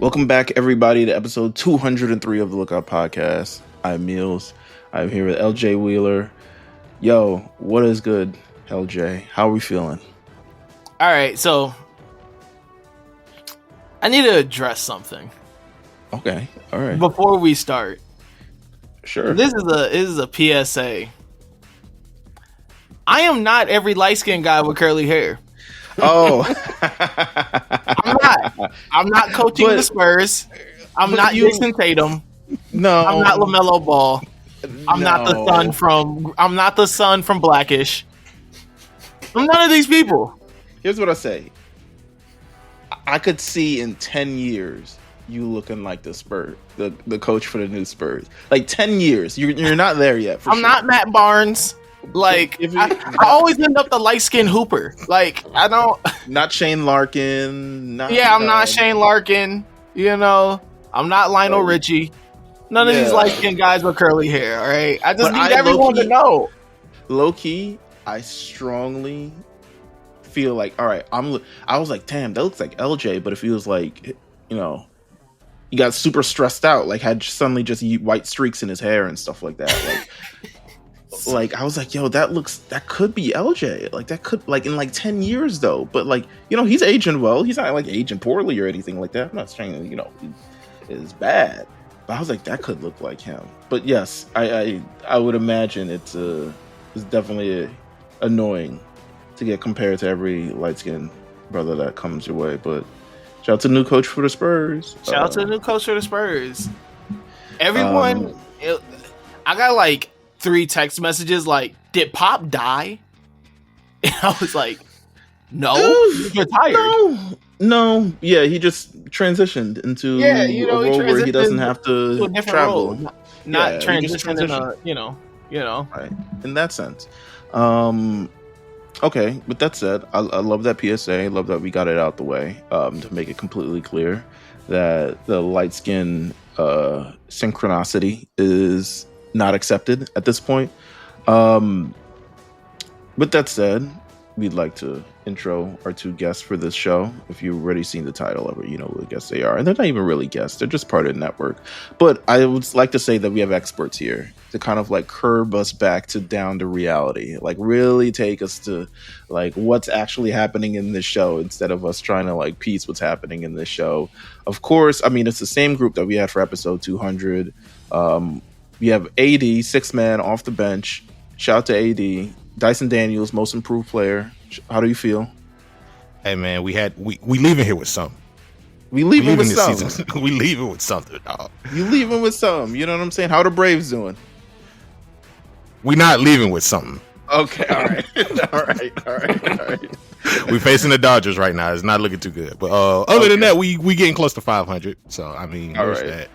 Welcome back, everybody, to episode 203 of the Lookout Podcast. I'm Meelz. I'm here with LJ Wheeler. Yo, what is good, LJ? How are we feeling? All right, so I need to address something. Okay, all right. Before we start, Sure. This is a PSA. I am not every light-skinned guy with curly hair. Oh, I'm not coaching the Spurs. I'm not Jason Tatum. No, I'm not LaMelo Ball. I'm not the son from Blackish. I'm none of these people. Here's what I say. I could see in 10 years you looking like the Spurs, the coach for the new Spurs. Like 10 years, you're not there yet. I'm not Matt Barnes. Like I always end up the light skinned hooper. Like I don't. Not Shane Larkin. I'm not Shane Larkin. You know, I'm not Lionel Richie. None of these light skinned guys with curly hair. All right, I just need everyone to know. Low key, I strongly feel like, all right, I was like, damn, that looks like LJ, but if he was like, you know, he got super stressed out, like had suddenly just white streaks in his hair and stuff like that, like I was like, yo, that could be LJ. Like that could, like in like 10 years though. But like, you know, he's aging well. He's not like aging poorly or anything like that. I'm not saying, you know, it's bad. But I was like, that could look like him. But yes, I would imagine it's definitely annoying to get compared to every light-skinned brother that comes your way. But shout out to the new coach for the Spurs. Everyone, I got like 3 text messages like, did Pop die? And I was like, no, he's retired. No, yeah, he just transitioned into a role where he doesn't have to travel. Role. Not transition in a, right, in that sense. Okay, with that said, I love that PSA. I love that we got it out the way to make it completely clear that the light skin synchronicity is not accepted at this point. With that said, we'd like to intro our 2 guests for this show. If you've already seen the title of it, you know what guests they are. And they're not even really guests. They're just part of the network. But I would like to say that we have experts here to kind of like curb us back to down to reality. Like really take us to like what's actually happening in this show instead of us trying to like piece what's happening in this show. Of course, I mean, it's the same group that we had for episode 200. We have AD, 6-man off the bench. Shout out to AD. Dyson Daniels, most improved player. How do you feel? Hey man, we leaving here with something. We leaving with something. We leaving with something, dog. You leaving with something. You know what I'm saying? How the Braves doing? We not leaving with something. Okay, all right. all right. We facing the Dodgers right now. It's not looking too good. But other than that, we getting close to 500. So I mean, all right. That.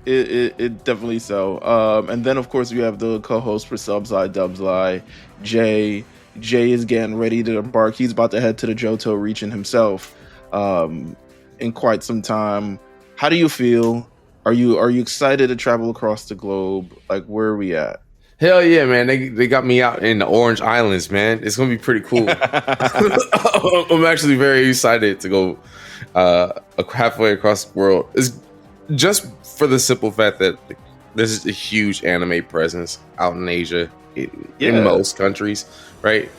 It definitely so. And then of course we have the co-host for Subside Dubsly, Jay. Jay is getting ready to embark. He's about to head to the Johto region himself in quite some time. How do you feel? Are you excited to travel across the globe? Like, where are we at? Hell yeah, man. They got me out in the Orange Islands, man. It's going to be pretty cool. I'm actually very excited to go halfway across the world. It's just for the simple fact that there's a huge anime presence out in Asia, in most countries, right?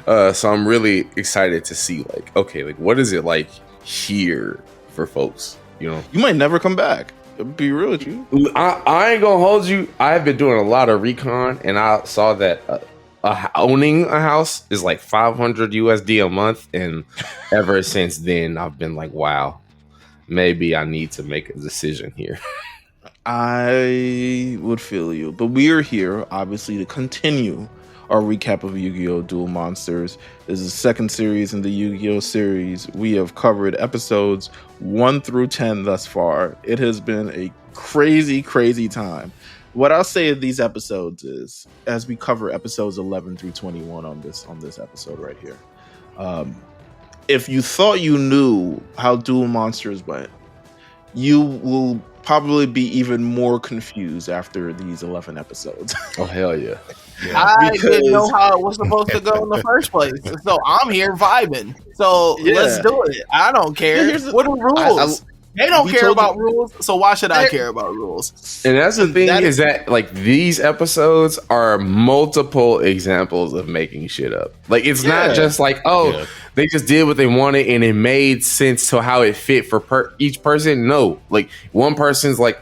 So I'm really excited to see, like, okay, like what is it like here for folks? You know, you might never come back. I'll be real with you. I ain't gonna hold you. I've been doing a lot of recon, and I saw that owning a house is like $500 USD a month, and ever since then, I've been like, wow, maybe I need to make a decision here. I would feel you, but we are here obviously to continue our recap of Yu-Gi-Oh! Duel Monsters. This is the second series in the Yu-Gi-Oh! Series. We have covered episodes 1 through 10 thus far. It has been a crazy time. What I'll say of these episodes is, as we cover episodes 11 through 21 on this episode right here, if you thought you knew how Duel Monsters went, you will probably be even more confused after these 11 episodes. Oh, hell yeah. I didn't know how it was supposed to go in the first place. So I'm here vibing. So let's do it. I don't care. What are the rules? They don't we care told about you- rules, so why should I care about rules? And that's the thing That is that like these episodes are multiple examples of making shit up. Like it's Yeah. not just like they just did what they wanted and it made sense to how it fit for each person. No, like one person's like,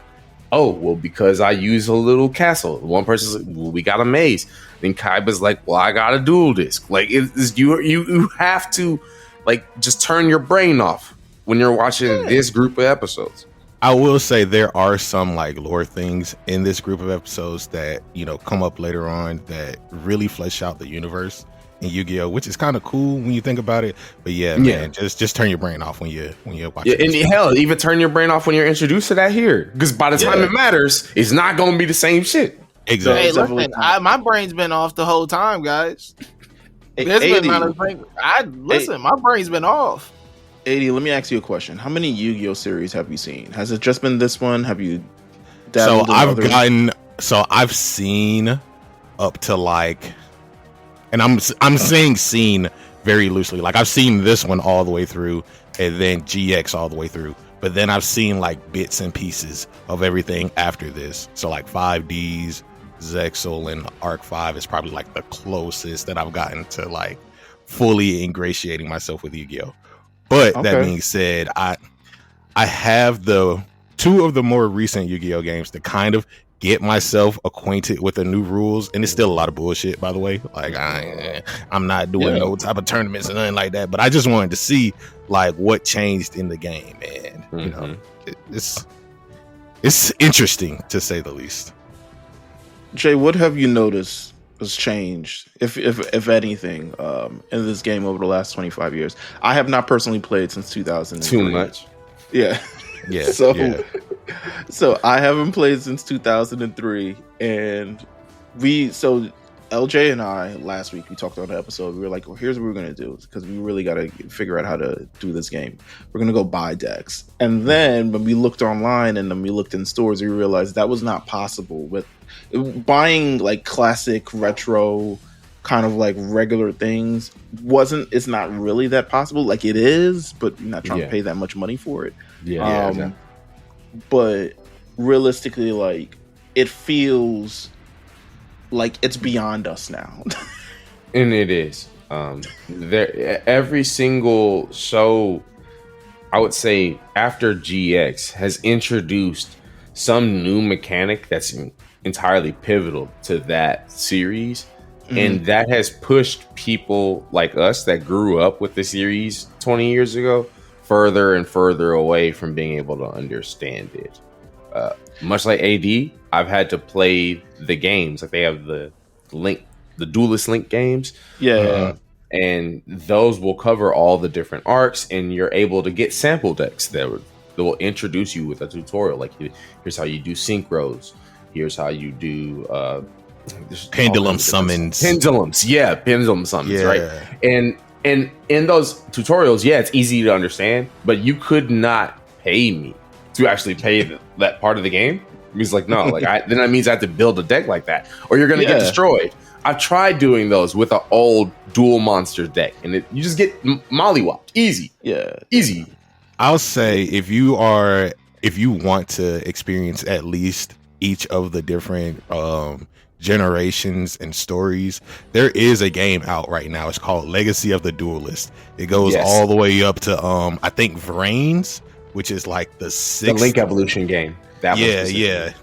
oh well, because I use a little castle. One person's like, well, we got a maze. Then Kaiba's like, well, I got a dual disc. Like it's you have to like just turn your brain off when you're watching this group of episodes. I will say there are some like lore things in this group of episodes that, you know, come up later on that really flesh out the universe in Yu-Gi-Oh, which is kind of cool when you think about it. But man, just turn your brain off when you're watching. Yeah, and hell, even turn your brain off when you're introduced to that here, because by the time it matters, it's not going to be the same shit. Exactly. Hey, listen, my brain's been off the whole time, guys. There's been my brain's been off. 80, let me ask you a question. How many Yu-Gi-Oh series have you seen? Has it just been this one? Have you So dabbled in others? I've seen up to like, and I'm saying seen very loosely. Like I've seen this one all the way through and then GX all the way through. But then I've seen like bits and pieces of everything after this. So like 5Ds, Zexal, and Arc 5 is probably like the closest that I've gotten to like fully ingratiating myself with Yu-Gi-Oh. But that being said, I have the two of the more recent Yu-Gi-Oh games to kind of get myself acquainted with the new rules, and it's still a lot of bullshit, by the way. Like I'm not doing no type of tournaments and nothing like that, but I just wanted to see like what changed in the game, and you know, it's interesting to say the least. Jay, what have you noticed has changed, if anything, in this game over the last 25 years? I have not personally played since 2003. Too much. Yeah. So I haven't played since 2003, and LJ and I last week we talked on the episode. We were like, well, here's what we're gonna do, because we really got to figure out how to do this game. We're gonna go buy decks, and then when we looked online and then we looked in stores, we realized that was not possible with buying like classic retro kind of like regular things. It's not really that possible. Like it is, but you're not trying to pay that much money for it. Exactly. But realistically, like it feels like it's beyond us now. And it is. Every single show, I would say, after GX has introduced some new mechanic that's entirely pivotal to that series. And that has pushed people like us that grew up with the series 20 years ago further and further away from being able to understand it. Much like AD, I've had to play the games. Like they have the Duelist Link games. And those will cover all the different arcs, and you're able to get sample decks that will introduce you with a tutorial. Like here's how you do synchros. Here's how you do pendulum summons. Pendulum summons, right? And in those tutorials, it's easy to understand, but you could not pay me to actually pay that part of the game. He's like, no, like then that means I have to build a deck like that, or you're gonna get destroyed. I've tried doing those with an old Duel Monsters deck, and you just get mollywopped. Easy. I'll say if you want to experience at least each of the different generations and stories, there is a game out right now. It's called Legacy of the Duelist. It goes all the way up to I think Vrains, which is like the sixth Link Evolution game. It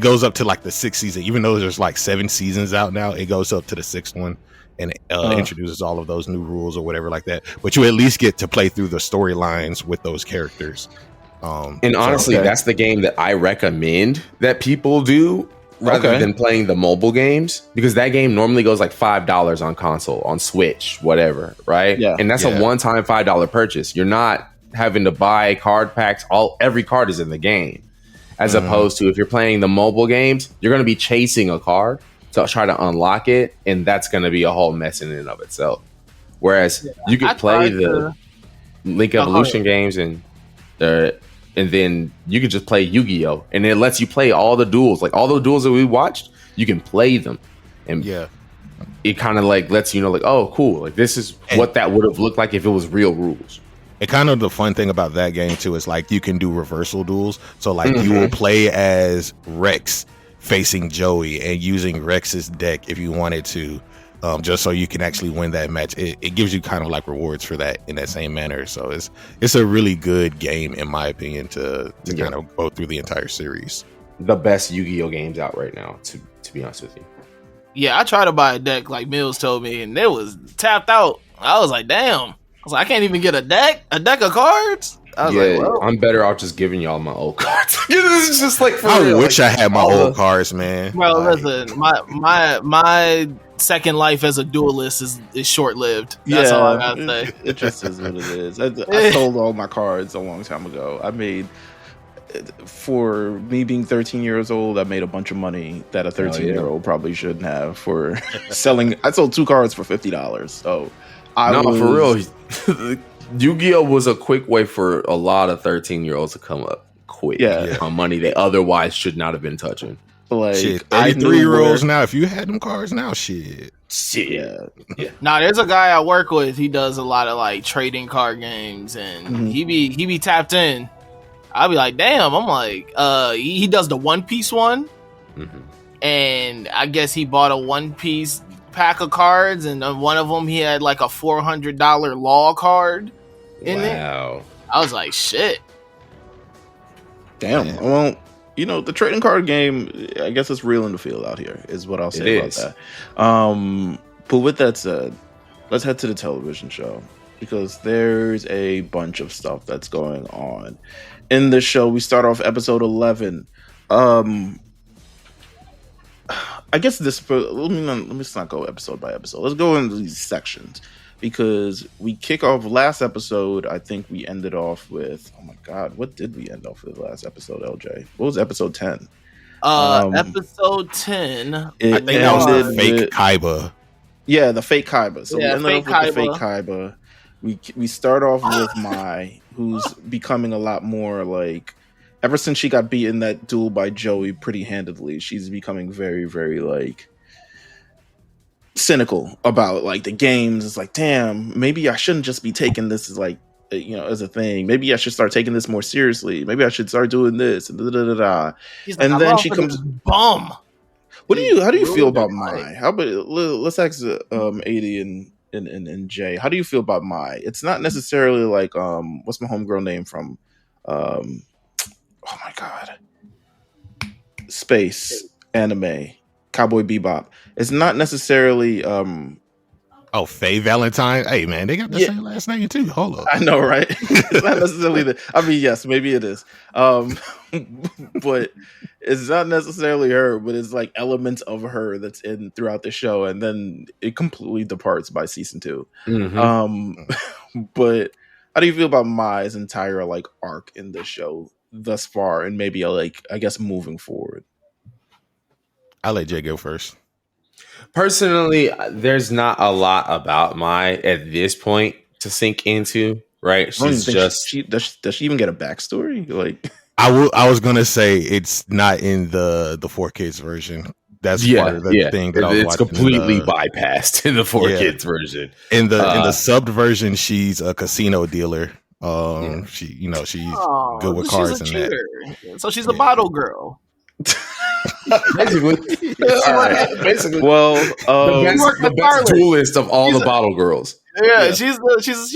goes up to like the sixth season. Even though there's like 7 seasons out now, it goes up to the 6th one and introduces all of those new rules or whatever like that. But you at least get to play through the storylines with those characters. And honestly, that's the game that I recommend that people do rather than playing the mobile games, because that game normally goes like $5 on console, on Switch, whatever, right? And that's a one-time $5 purchase. You're not having to buy card packs. Every card is in the game, as opposed to if you're playing the mobile games, you're going to be chasing a card to try to unlock it, and that's going to be a whole mess in and of itself. Whereas you could play the Link Evolution games and then you can just play Yu-Gi-Oh, and it lets you play all the duels. Like all the duels that we watched, you can play them, and it kind of like lets you know, like, oh, cool, like this is what that would have looked like if it was real rules. And kind of the fun thing about that game too is like you can do reversal duels. So like you will play as Rex facing Joey and using Rex's deck if you wanted to, just so you can actually win that match. It gives you kind of like rewards for that in that same manner. So it's a really good game in my opinion to kind of go through the entire series. The best Yu-Gi-Oh games out right now, to be honest with you. Yeah, I tried to buy a deck like Meelz told me, and it was tapped out. I was like, damn. I was like, I can't even get a deck of cards. I was like, well, I'm better off just giving y'all my old cards. It's just like I wish I had my old cards, man. Bro, listen, my second life as a duelist is short lived. That's all I gotta say. It just is what it is. I sold all my cards a long time ago. I made, for me being 13 years old, I made a bunch of money that a 13-year-old probably shouldn't have for selling. I sold 2 cards for $50. So for real. Yu-Gi-Oh was a quick way for a lot of 13-year-olds to come up quick on money they otherwise should not have been touching. Like, shit, 33-year-olds now, if you had them cards now, shit. Yeah. Nah, there's a guy I work with. He does a lot of like trading card games, and he be tapped in. I'll be like, damn. I'm like, he does the One Piece one, and I guess he bought a One Piece pack of cards, and on one of them he had like a $400 law card in it. I was like, shit. Damn. Well, you know, the trading card game, I guess it's real in the field out here, is what I'll say about that. But with that said, let's head to the television show, because there's a bunch of stuff that's going on in the show. We start off episode 11. I guess let me just not go episode by episode. Let's go into these sections, because we kick off last episode. I think we ended off with, oh my god, what did we end off with last episode, LJ? What was episode 10? Episode 10. I think that was the fake Kaiba. Yeah, the fake Kaiba. So we ended off with the fake Kaiba. We start off with Mai, who's becoming a lot more like, ever since she got beaten that duel by Joey pretty handedly, she's becoming very, very like cynical about like the games. It's like, damn, maybe I shouldn't just be taking this as like, you know, as a thing. Maybe I should start taking this more seriously. Maybe I should start doing this. And like, then she comes, bum. How do you feel about Mai? How about let's ask AD and Jay. How do you feel about Mai? It's not necessarily like what's my homegirl name from oh my god, space anime, Cowboy Bebop. It's not necessarily Faye Valentine. Hey man, they got the same last name too. Hold up. I know, right? It's not necessarily I mean, yes, maybe it is. But it's not necessarily her, but it's like elements of her that's in throughout the show, and then it completely departs by season 2. But how do you feel about Mai's entire like arc in the show thus far, and maybe like, I guess, moving forward? I'll let Jay go first. Personally, there's not a lot about Mai at this point to sink into, right? She's just does she even get a backstory? Like, I was gonna say it's not in the 4Kids version. That's part of the thing that I was it's completely bypassed in the 4Kids version. In the subbed version, she's a casino dealer. She's good with cards and that. So she's a bottle girl. Basically. Well, the best duelist of all the bottle girls. Yeah, she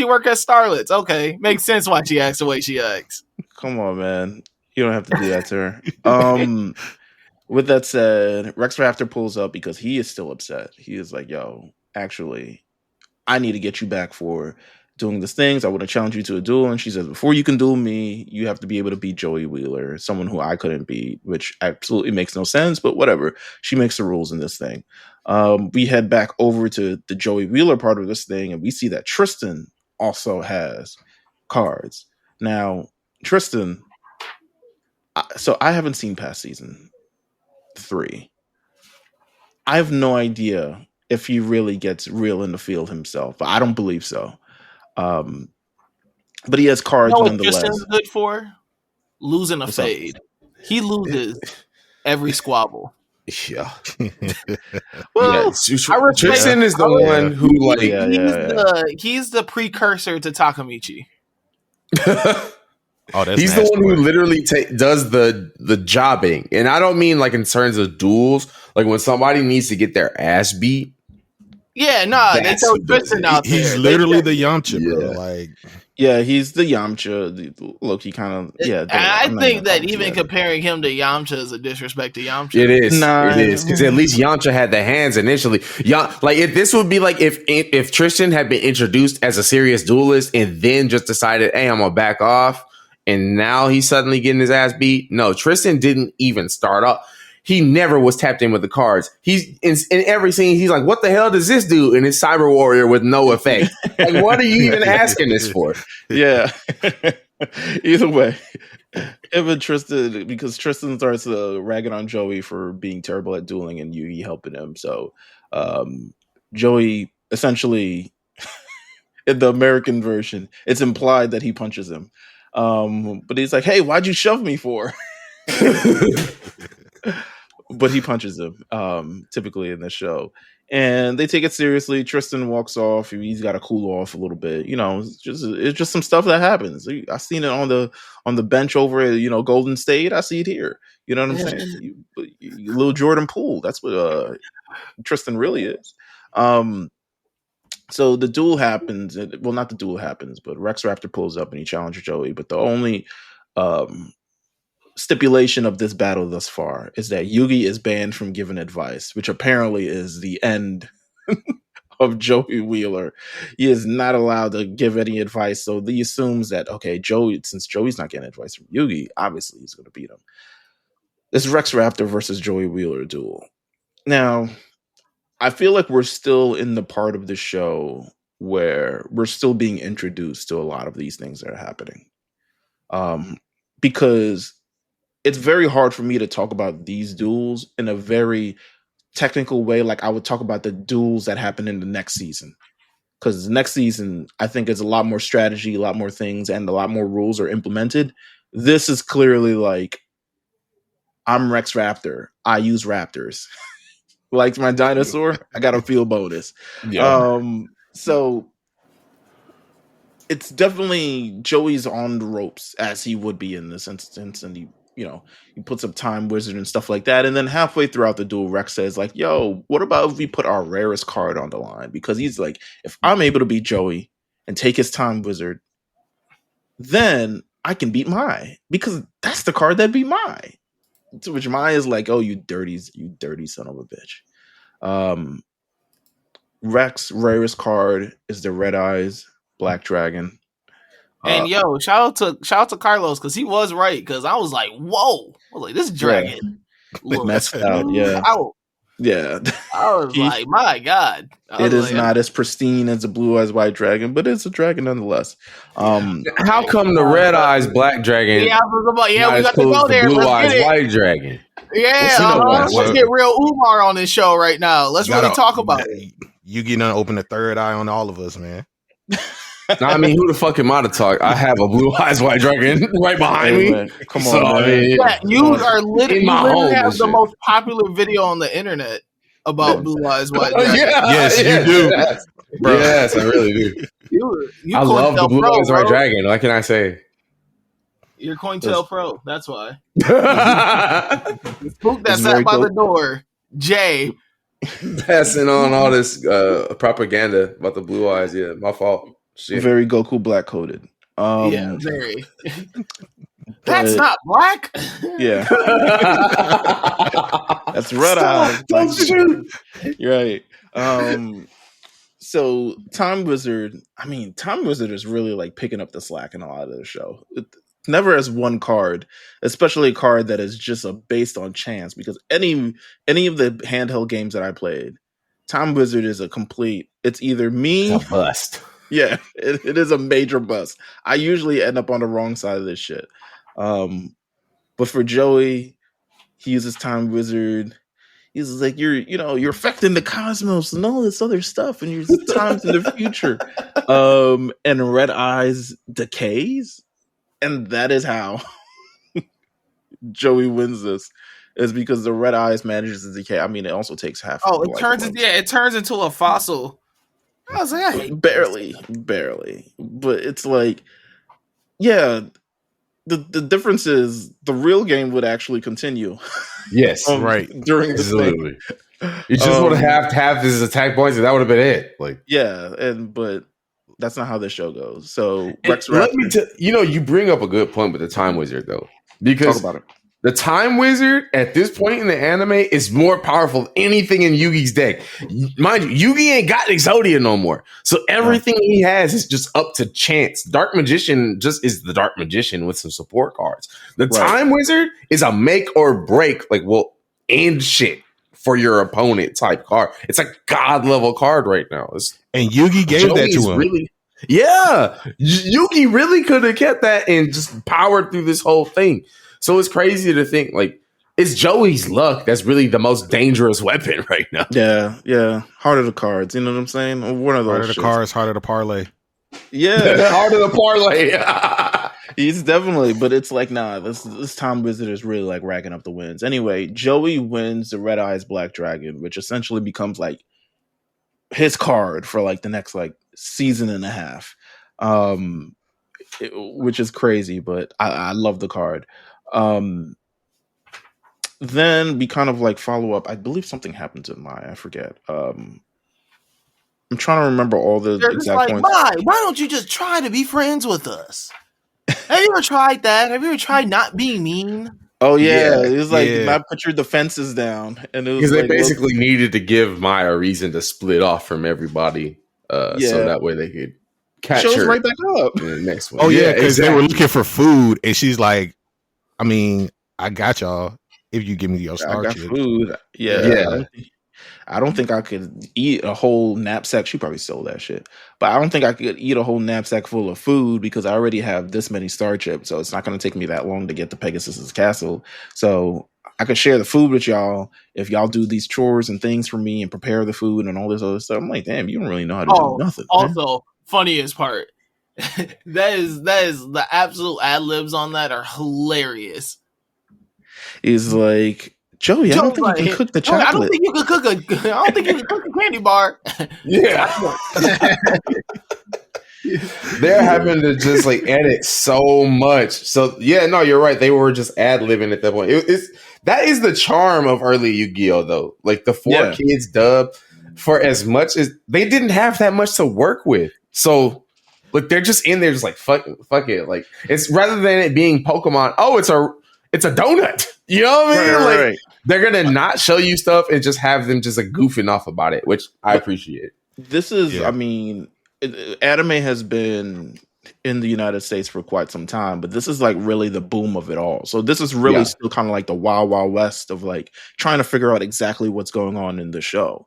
worked at Starlet's. Okay, makes sense why she acts the way she acts. Come on, man, you don't have to do that to her. With that said, Rex Raptor pulls up because he is still upset. He is like, "Yo, actually, I need to get you back for doing these things. I want to challenge you to a duel." And she says, before you can duel me, you have to be able to beat Joey Wheeler, someone who I couldn't beat, which absolutely makes no sense, but whatever. She makes the rules in this thing. We head back over to the Joey Wheeler part of this thing, and we see that Tristan also has cards. Now, Tristan, so I haven't seen past season 3. I have no idea if he really gets real in the field himself, but I don't believe so. But he has cards nonetheless. Tristan's good for losing a fade. He loses every squabble. Yeah. Well, Tristan is the one who like he's the precursor to Takamichi. Oh, that's he's the nasty one who work. literally does the jobbing, and I don't mean like in terms of duels. Like when somebody needs to get their ass beat. Yeah, nah, they That's throw who does Tristan it. out He's there. literally They- the Yamcha, bro. Yeah. Like, Yeah, he's the Yamcha. Loki kind of. Yeah, And I I'm not think even that calling even him comparing him to Yamcha is a disrespect to Yamcha. It is. Nah. It is. Because at least Yamcha had the hands initially. Like if this would be like if Tristan had been introduced as a serious duelist and then just decided, hey, I'm gonna back off, and now he's suddenly getting his ass beat. No, Tristan didn't even start up. He never was tapped in with the cards. He's in every scene. He's like, "What the hell does this do?" And it's Cyber Warrior with no effect. Like, what are you even asking this for? Yeah. Either way, even Tristan, because Tristan starts ragging on Joey for being terrible at dueling and Yugi helping him. So Joey essentially, in the American version, it's implied that he punches him. But he's like, "Hey, why'd you shove me for?" But he punches him, typically in the show. And they take it seriously. Tristan walks off. He's got to cool off a little bit. It's just some stuff that happens. I seen it on the bench over at Golden State. I see it here. You know what I'm saying? Little Jordan Poole. That's what Tristan really is. So the duel happens. Well, not the duel happens, but Rex Raptor pulls up and he challenges Joey. But the only stipulation of this battle thus far is that Yugi is banned from giving advice, which apparently is the end of Joey Wheeler. He is not allowed to give any advice. So he assumes that, okay, since Joey's not getting advice from Yugi, obviously he's going to beat him. This is Rex Raptor versus Joey Wheeler duel. Now, I feel like we're still in the part of the show where we're still being introduced to a lot of these things that are happening. Because it's very hard for me to talk about these duels in a very technical way, like I would talk about the duels that happen in the next season. Because the next season, I think, is a lot more strategy, a lot more things, and a lot more rules are implemented. This is clearly like, I'm Rex Raptor. I use raptors. Like my dinosaur, I got a field bonus. Yeah. So it's definitely Joey's on the ropes, as he would be in this instance, and he puts up Time Wizard and stuff like that. And then halfway throughout the duel, Rex says, like, yo, what about if we put our rarest card on the line? Because he's like, if I'm able to beat Joey and take his Time Wizard, then I can beat Mai. Because that's the card that beat Mai. To which Mai is like, oh, you dirty son of a bitch. Rex rarest card is the Red Eyes Black Dragon. And shout out to Carlos, because he was right. Because I was like, whoa, I was like, this dragon messed out. Yeah, yeah. I was like, my God, it is not as pristine as a Blue Eyes White Dragon, but it's a dragon nonetheless. How come the Red Eyes Black Dragon? Yeah, we got to go there. Blue Let's Eyes get it. White Dragon. Yeah, let's get real Umar on this show right now. Let's really talk about it. You getting to open the third eye on all of us, man. I mean, who the fuck am I to talk? I have a Blue Eyes White Dragon right behind me. Man. Come on, man. I mean, You are literally, in my home have the most popular video on the internet about Blue Eyes White Dragon. Yes, you do. Yes. Bro. Yes, I really do. You I love the Blue Eyes White Dragon. What can I say? You're COINTEL Pro. That's why. Passing Spook that sat by the door. Jay. on all this propaganda about the Blue Eyes. Yeah, my fault. Shit. Very Goku black coded. Yeah, very. That's not black. Yeah. That's Red Eyes. You're right. So Time Wizard, Time Wizard is really like picking up the slack in a lot of the show. It's never as one card, especially a card that is just based on chance, because any of the handheld games that I played, Time Wizard is a complete, it's either me. It's a bust. Yeah, it is a major bust. I usually end up on the wrong side of this shit. But for Joey, he uses Time Wizard. He's like, you're affecting the cosmos and all this other stuff, and your times in the future. And Red Eyes decays, and that is how Joey wins this. Is because the Red Eyes manages to decay. I mean, it also takes half. Oh, it turns into a fossil. I was like, barely, but it's like Yeah, the difference is the real game would actually continue. Yes, right. During the Absolutely. You just would have his attack points, and that would have been it. Like, yeah, but that's not how this show goes. So Rex let me Raptor, you bring up a good point with the Time Wizard though, because talk about it. the Time Wizard at this point in the anime is more powerful than anything in Yugi's deck. Mind you, Yugi ain't got Exodia no more. So everything he has is just up to chance. Dark Magician just is the Dark Magician with some support cards. The Time Wizard is a make or break, like, well, end shit for your opponent type card. It's a god level card right now. And Yugi gave that to him. Really, yeah, Yugi really could have kept that and just powered through this whole thing. So it's crazy to think, like, it's Joey's luck that's really the most dangerous weapon right now. Yeah. Heart of the cards. You know what I'm saying? One of those. Heart of the cards, heart of the parlay. Yeah. Heart of the parlay. He's definitely, but it's like, nah, this Time Wizard is really like racking up the wins. Anyway, Joey wins the Red Eyes Black Dragon, which essentially becomes like his card for like the next like season and a half. Which is crazy, but I love the card. Then we kind of like follow up. I believe something happened to Mai. I forget. I'm trying to remember all the exact points. Mai, why don't you just try to be friends with us? Have you ever tried that? Have you ever tried not being mean? Oh yeah, it was like I put your defenses down, and it was because like, they basically needed to give Mai a reason to split off from everybody, so that way they could catch shows her right back up. in the next one. Oh yeah, because they were looking for food, and she's like, "I mean, I got y'all if you give me your star chip." Food. Yeah. I don't think I could eat a whole knapsack. She probably stole that shit, but I don't think I could eat a whole knapsack full of food because I already have this many star chips. So it's not going to take me that long to get to Pegasus's castle. So I could share the food with y'all if y'all do these chores and things for me and prepare the food and all this other stuff. I'm like, damn, you don't really know how to do nothing. Also, funniest part, that is the absolute ad libs on that are hilarious. Is like, Joey, I don't think you can cook the chocolate. I don't think you can cook a candy bar. Yeah. They're having to just like edit so much. So yeah, no, you're right. They were just ad-libbing at that point. That is the charm of early Yu-Gi-Oh! Though. Like the 4 kids dub, for as much as they didn't have that much to work with. So like they're just in there just like fuck it. Like it's rather than it being Pokemon, it's a donut. You know what I mean? Right. They're gonna not show you stuff and just have them just like goofing off about it, which I appreciate. This is, I mean, anime has been in the United States for quite some time, but this is like really the boom of it all. So this is really still kind of like the wild, wild west of like trying to figure out exactly what's going on in the show.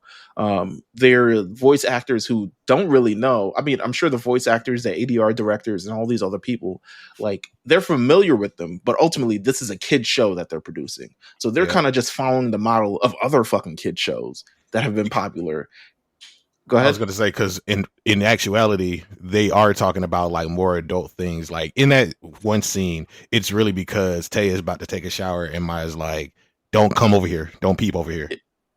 There are voice actors who don't really know. I mean, I'm sure the voice actors, the ADR directors, and all these other people, like they're familiar with them, but ultimately this is a kid show that they're producing. So they're kind of just following the model of other fucking kid shows that have been popular. Go ahead. I was going to say, because in actuality, they are talking about like more adult things. Like in that one scene, it's really because Tay is about to take a shower and Maya's like, "Don't come over here. Don't peep over here."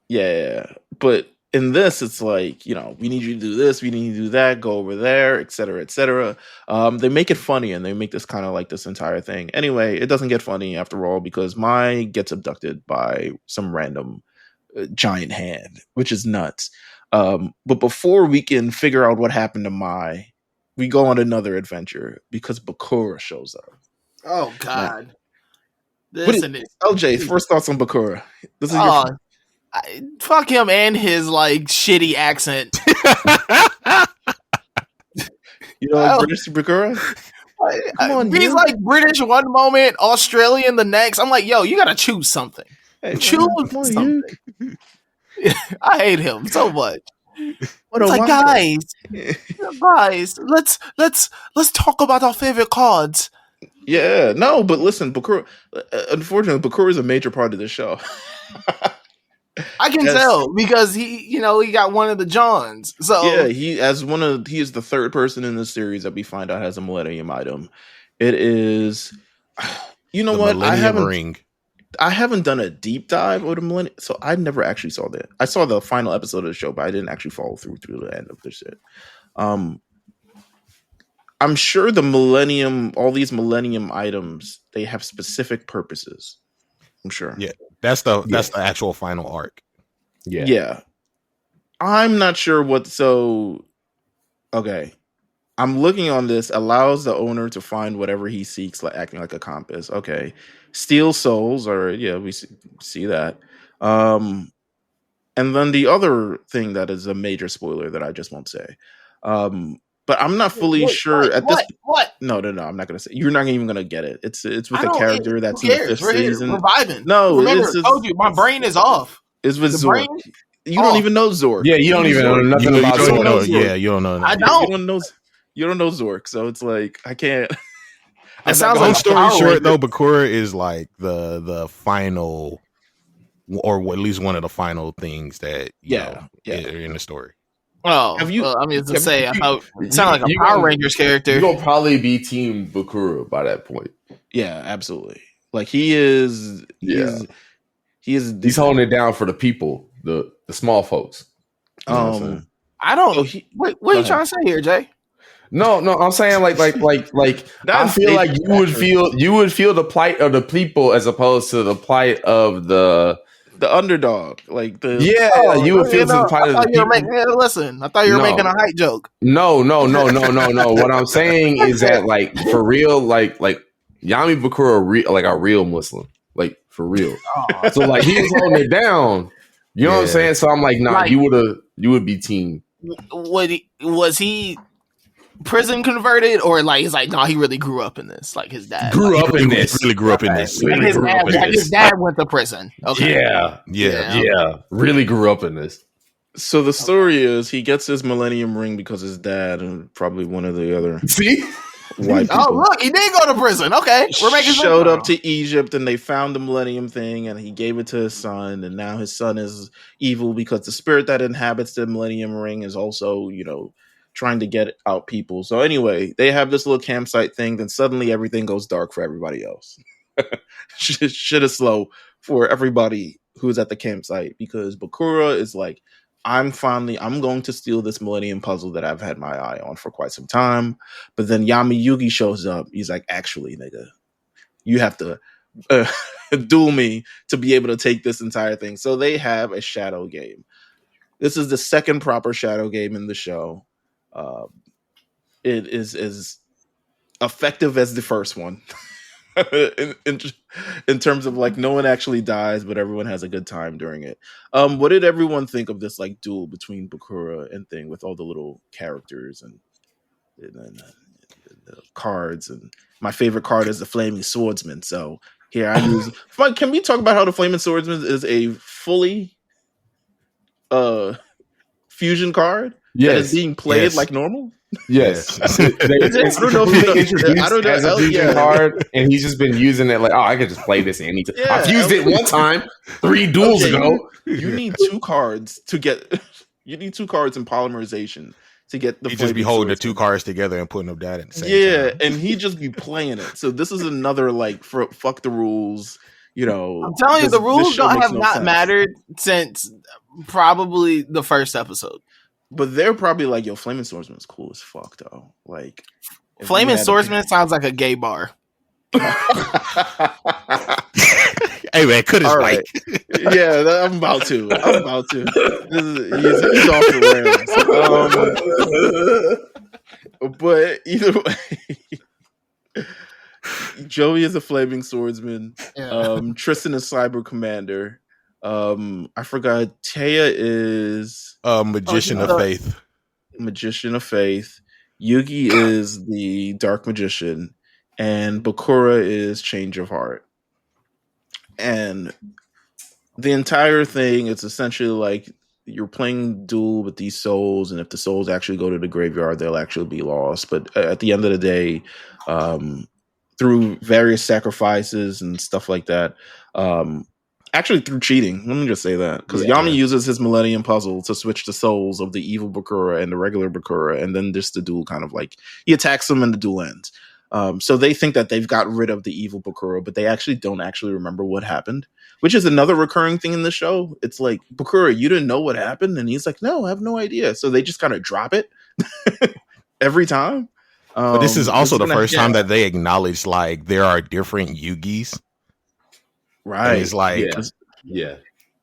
Yeah, but in this, it's like, you know, we need you to do this, we need you to do that, go over there, etc., etc. They make it funny, and they make this kind of like this entire thing. Anyway, it doesn't get funny after all because Mai gets abducted by some random giant hand, which is nuts. But before we can figure out what happened to Mai, we go on another adventure because Bakura shows up. Oh God! LJ, first thoughts on Bakura. This is fuck him and his like shitty accent. You know, like British Bakura. He's like British one moment, Australian the next. I'm like, yo, you gotta choose something. Hey, choose something. I hate him so much. It's like, guys, let's talk about our favorite cards. Yeah, no, but listen, Bakura. Unfortunately, Bakura is a major part of the show. I can tell because he got one of the Johns. So yeah, he is the third person in the series that we find out has a Millennium item. It is, you know what? I haven't done a deep dive of the Millennium, so I never actually saw that. I saw the final episode of the show, but I didn't actually follow through the end of the shit. I'm sure all these millennium items, they have specific purposes. I'm sure. Yeah, that's the actual final arc. Yeah. I'm not sure what. So, okay. I'm looking on this. Allows the owner to find whatever he seeks, like acting like a compass. Okay. Steal souls, or we see that. And then the other thing that is a major spoiler that I just won't say. But I'm not fully sure at this. What? No, I'm not gonna say. You're not even gonna get it. It's with a character that's in the 5th season. We're vibing. No, remember, I told you my brain is off. It's with Zork. You don't even know Zork. Yeah, you don't even know nothing about Zork. Yeah, you don't know. I don't. You don't know Zork, so it's like I can't. It sounds long like story short, though, Bakura is like the final, or at least one of the final things that are in the story. Oh, I mean, to say, it sounded like a Power Rangers character. You're gonna probably be Team Bakura by that point. Yeah, absolutely. Like he is. He's holding it down for the people, the small folks. I don't. What are you trying to say here, Jay? No, I'm saying like I feel like you would feel the plight of the people as opposed to the plight of the underdog. Like you would feel the plight of the people. Listen, I thought you were making a height joke. No. What I'm saying is that like for real, like Yami Bakura are real Muslim, like for real. So like he was holding it down. You know what I'm saying? So I'm like, nah, you would be team. Was he prison converted, or like he's like, no, he really grew up in this. Like his dad grew up in this. His dad went to prison. Okay. Yeah. Really grew up in this. So the story is he gets his Millennium Ring because his dad and probably one of the other white people. Oh, look, he did go to prison. Okay, we're making showed up to Egypt and they found the Millennium thing and he gave it to his son, and now his son is evil because the spirit that inhabits the Millennium Ring is also, trying to get out people. So anyway, they have this little campsite thing. Then suddenly everything goes dark for everybody else. Shit is slow for everybody who's at the campsite because Bakura is like, I'm going to steal this Millennium Puzzle that I've had my eye on for quite some time. But then Yami Yugi shows up. He's like, actually, nigga, you have to duel me to be able to take this entire thing. So they have a shadow game. This is the second proper shadow game in the show. It is as effective as the first one in terms of like no one actually dies, but everyone has a good time during it. What did everyone think of this like duel between Bakura and Thing with all the little characters and the cards? And my favorite card is the Flaming Swordsman. So here I use. Can we talk about how the Flaming Swordsman is a fully fusion card? That is being played like normal? Yes. I don't know if he introduced as a fusion card, and he's just been using it like, I could just play this anytime. Yeah, I've used it one time 3 duels ago. You need 2 cards to get. You need 2 cards in polymerization to get the. He just be holding the 2 cards together and putting them down at the same time. And he just be playing it. So this is another like fuck the rules. I'm telling you, the rules have not mattered since probably the first episode. But they're probably like, yo, Flaming Swordsman is cool as fuck, though. Like, Flaming Swordsman sounds like a gay bar. Hey, man, cut his mic. Yeah, I'm about to. He's off the rails. But either way, Joey is a Flaming Swordsman. Yeah. Tristan is Cyber Commander. I forgot. Taya is Magician of Faith. Magician of Faith. Yugi is the Dark Magician, and Bakura is Change of Heart. And the entire thing, it's essentially like you're playing duel with these souls, and if the souls actually go to the graveyard, they'll actually be lost. But at the end of the day, through various sacrifices and stuff like that, actually, through cheating. Let me just say that. Because Yami uses his Millennium Puzzle to switch the souls of the evil Bakura and the regular Bakura, and then just the duel kind of like, he attacks them and the duel ends. So they think that they've got rid of the evil Bakura, but they actually don't actually remember what happened, which is another recurring thing in the show. It's like, Bakura, you didn't know what happened? And he's like, no, I have no idea. So they just kind of drop it every time. But this is also the first time yeah. that they acknowledge like there are different Yugis. Right. And it's like, Yeah.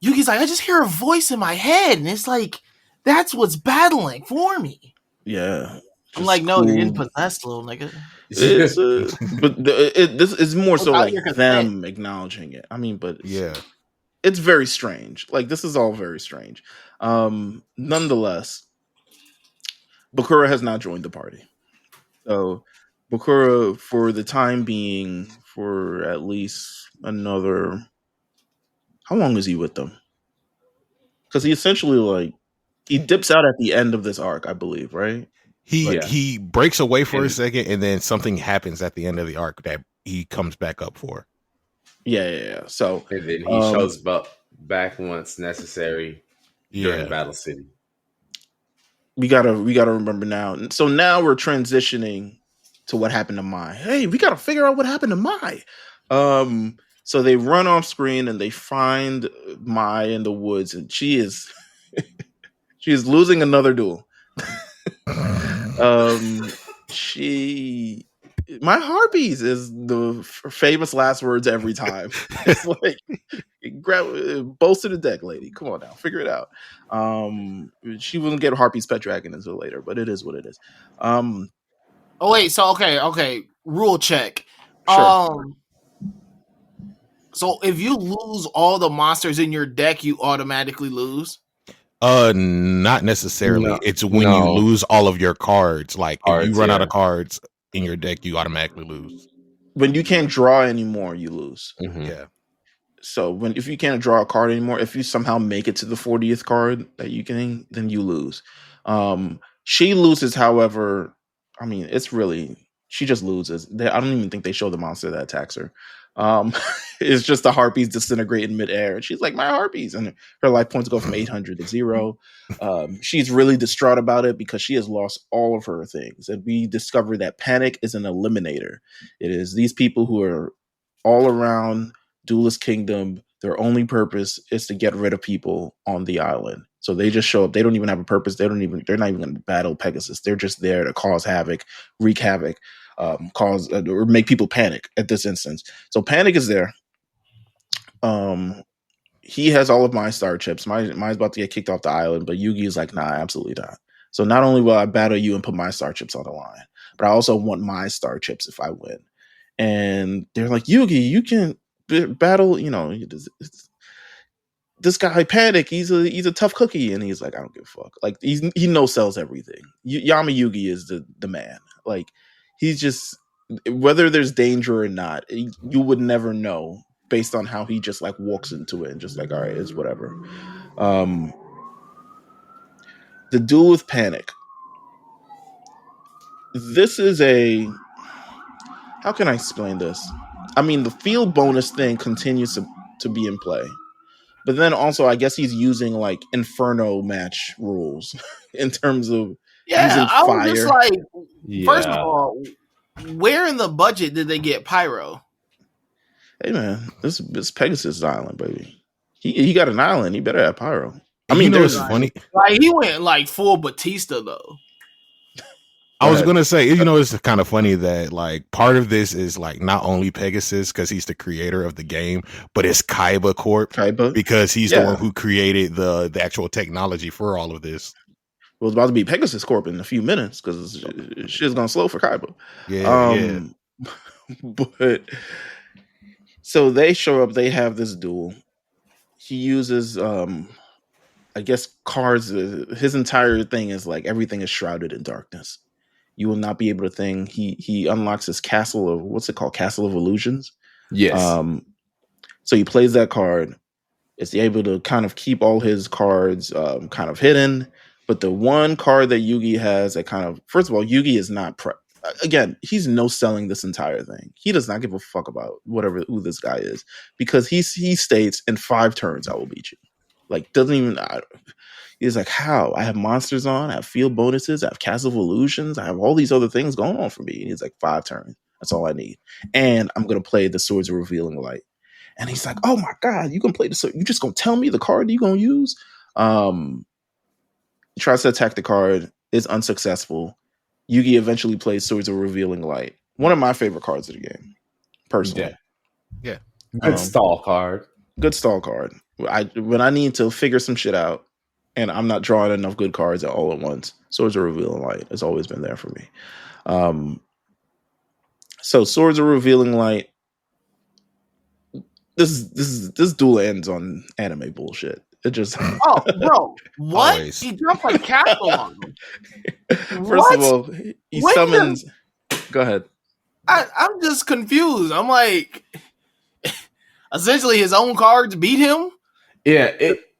Yugi's like, I just hear a voice in my head, and it's like that's what's battling for me. Yeah. I'm like, no, you're getting possessed, little nigga. It's but this is more so Without like your consent. them acknowledging it. I mean, but yeah. it's very strange. Like this is all very strange. Nonetheless, Bakura has not joined the party. So Bakura, for the time being, for at least another, how long is he with them? Because he essentially like he dips out at the end of this arc, I believe, right? He breaks away for a second, and then something happens at the end of the arc that he comes back up for. Yeah. So and then he shows back once necessary during Battle City. We gotta remember now. So now we're transitioning to what happened to Mai. Hey, we gotta figure out what happened to Mai. So they run off screen and they find Mai in the woods, and she is losing another duel. My harpies is the famous last words every time. It's like grab bolster the deck, lady. Come on now, figure it out. She wouldn't get harpies pet dragon until later, but it is what it is. Oh wait, so okay, rule check. Sure. So if you lose all the monsters in your deck, you automatically lose. Not necessarily. No. It's when you lose all of your cards. Like if you run out of cards in your deck, you automatically lose. When you can't draw anymore, you lose. Mm-hmm. Yeah. So if you can't draw a card anymore, if you somehow make it to the 40th card that you can, then you lose. She loses, however. I mean, it's really she just loses. I don't even think they show the monster that attacks her. It's just the harpies disintegrate in midair, and she's like, "My harpies!" and her life points go from 800 to 0. She's really distraught about it because she has lost all of her things, and we discover that Panik is an eliminator. It is these people who are all around Duelist Kingdom. Their only purpose is to get rid of people on the island. So they just show up. They don't even have a purpose. They're not even going to battle Pegasus. They're just there to cause havoc, wreak havoc, cause or make people panic at this instance. So Panik is there. He has all of my star chips. Mine's about to get kicked off the island, but Yugi is like, nah, absolutely not. So not only will I battle you and put my star chips on the line, but I also want my star chips if I win. And they're like, Yugi, you can battle, this guy Panik, he's a tough cookie, and he's like, I don't give a fuck. Like he no sells everything. Yama Yugi is the man. Like he's just, whether there's danger or not, you would never know based on how he just like walks into it and just like, all right, it's whatever. The duel with Panik. This is how can I explain this? I mean, the field bonus thing continues to be in play. But then also, I guess he's using like Inferno match rules in terms of using fire. I was just like, first of all, where in the budget did they get pyro? Hey man, this Pegasus Island, baby. He got an island. He better have pyro. I mean, there's funny. Like he went like full Batista though. I was gonna say, it's kind of funny that like part of this is like not only Pegasus because he's the creator of the game, but it's Kaiba Corp because he's the one who created the actual technology for all of this. Well, it's about to be Pegasus Corp in a few minutes because shit's gonna slow for Kaiba. Yeah. But so they show up. They have this duel. He uses, I guess, cards. His entire thing is like everything is shrouded in darkness. You will not be able to think. He unlocks his castle of, what's it called? Castle of Illusions. Yes. So he plays that card. Is able to kind of keep all his cards kind of hidden. But the one card that Yugi has that kind of, first of all, Yugi is not again, he's no selling this entire thing. He does not give a fuck about who this guy is, because he states in 5 turns I will beat you. Like, doesn't even. He's like, how? I have monsters on, I have field bonuses, I have Castle of Illusions, I have all these other things going on for me. And he's like, 5 turns. That's all I need. And I'm going to play the Swords of Revealing Light. And he's like, oh my God, you can play the sword. You just going to tell me the card you going to use? He tries to attack the card, is unsuccessful. Yugi eventually plays Swords of Revealing Light. One of my favorite cards of the game, personally. Yeah. Good stall card. Good stall card. When I need to figure some shit out and I'm not drawing enough good cards all at once, Swords of Revealing Light has always been there for me. So Swords of Revealing Light. This duel ends on anime bullshit. It just Oh, bro, what? Always. He dropped a castle on him. First of all, he When summons. Go ahead. I'm just confused. I'm like, essentially, his own cards beat him. Yeah,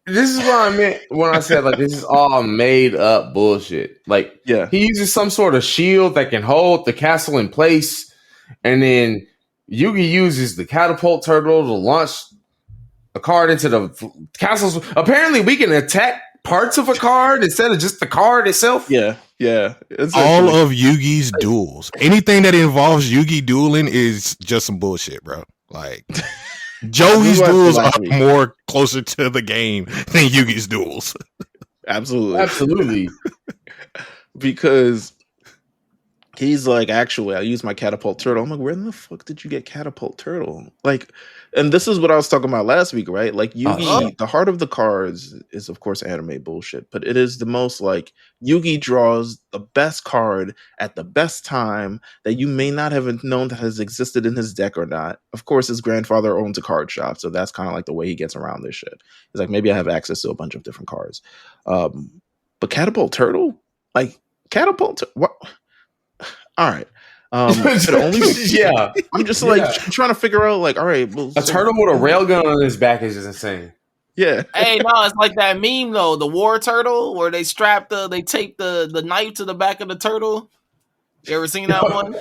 this is what I meant when I said like this is all made up bullshit. Like, Yeah, he uses some sort of shield that can hold the castle in place, and then Yugi uses the catapult turtle to launch a card into the castles. Apparently, we can attack parts of a card instead of just the card itself. yeah. It's All actually- of Yugi's duels. Anything that involves Yugi dueling is just some bullshit, bro. Like Joey's watched duels are last week. more closer to the game than Yugi's duels. absolutely. Because he's like, actually, I used my catapult turtle. I'm like, where in the fuck did you get catapult turtle? Like, and this is what I was talking about last week, right? Like, Yugi, the heart of the cards is, of course, anime bullshit, but it is the most like Yugi draws the best card at the best time that you may not have known that has existed in his deck or not. Of course, his grandfather owns a card shop, so that's kind of like the way he gets around this shit. He's like, maybe I have access to a bunch of different cards. But catapult turtle, like what? All right. Yeah, I'm just like trying to figure out, like, all right, well, a turtle with a railgun on his back is just insane. Yeah. Hey, no, it's like that meme though, the war turtle, where they tape the knife to the back of the turtle. You ever seen that one?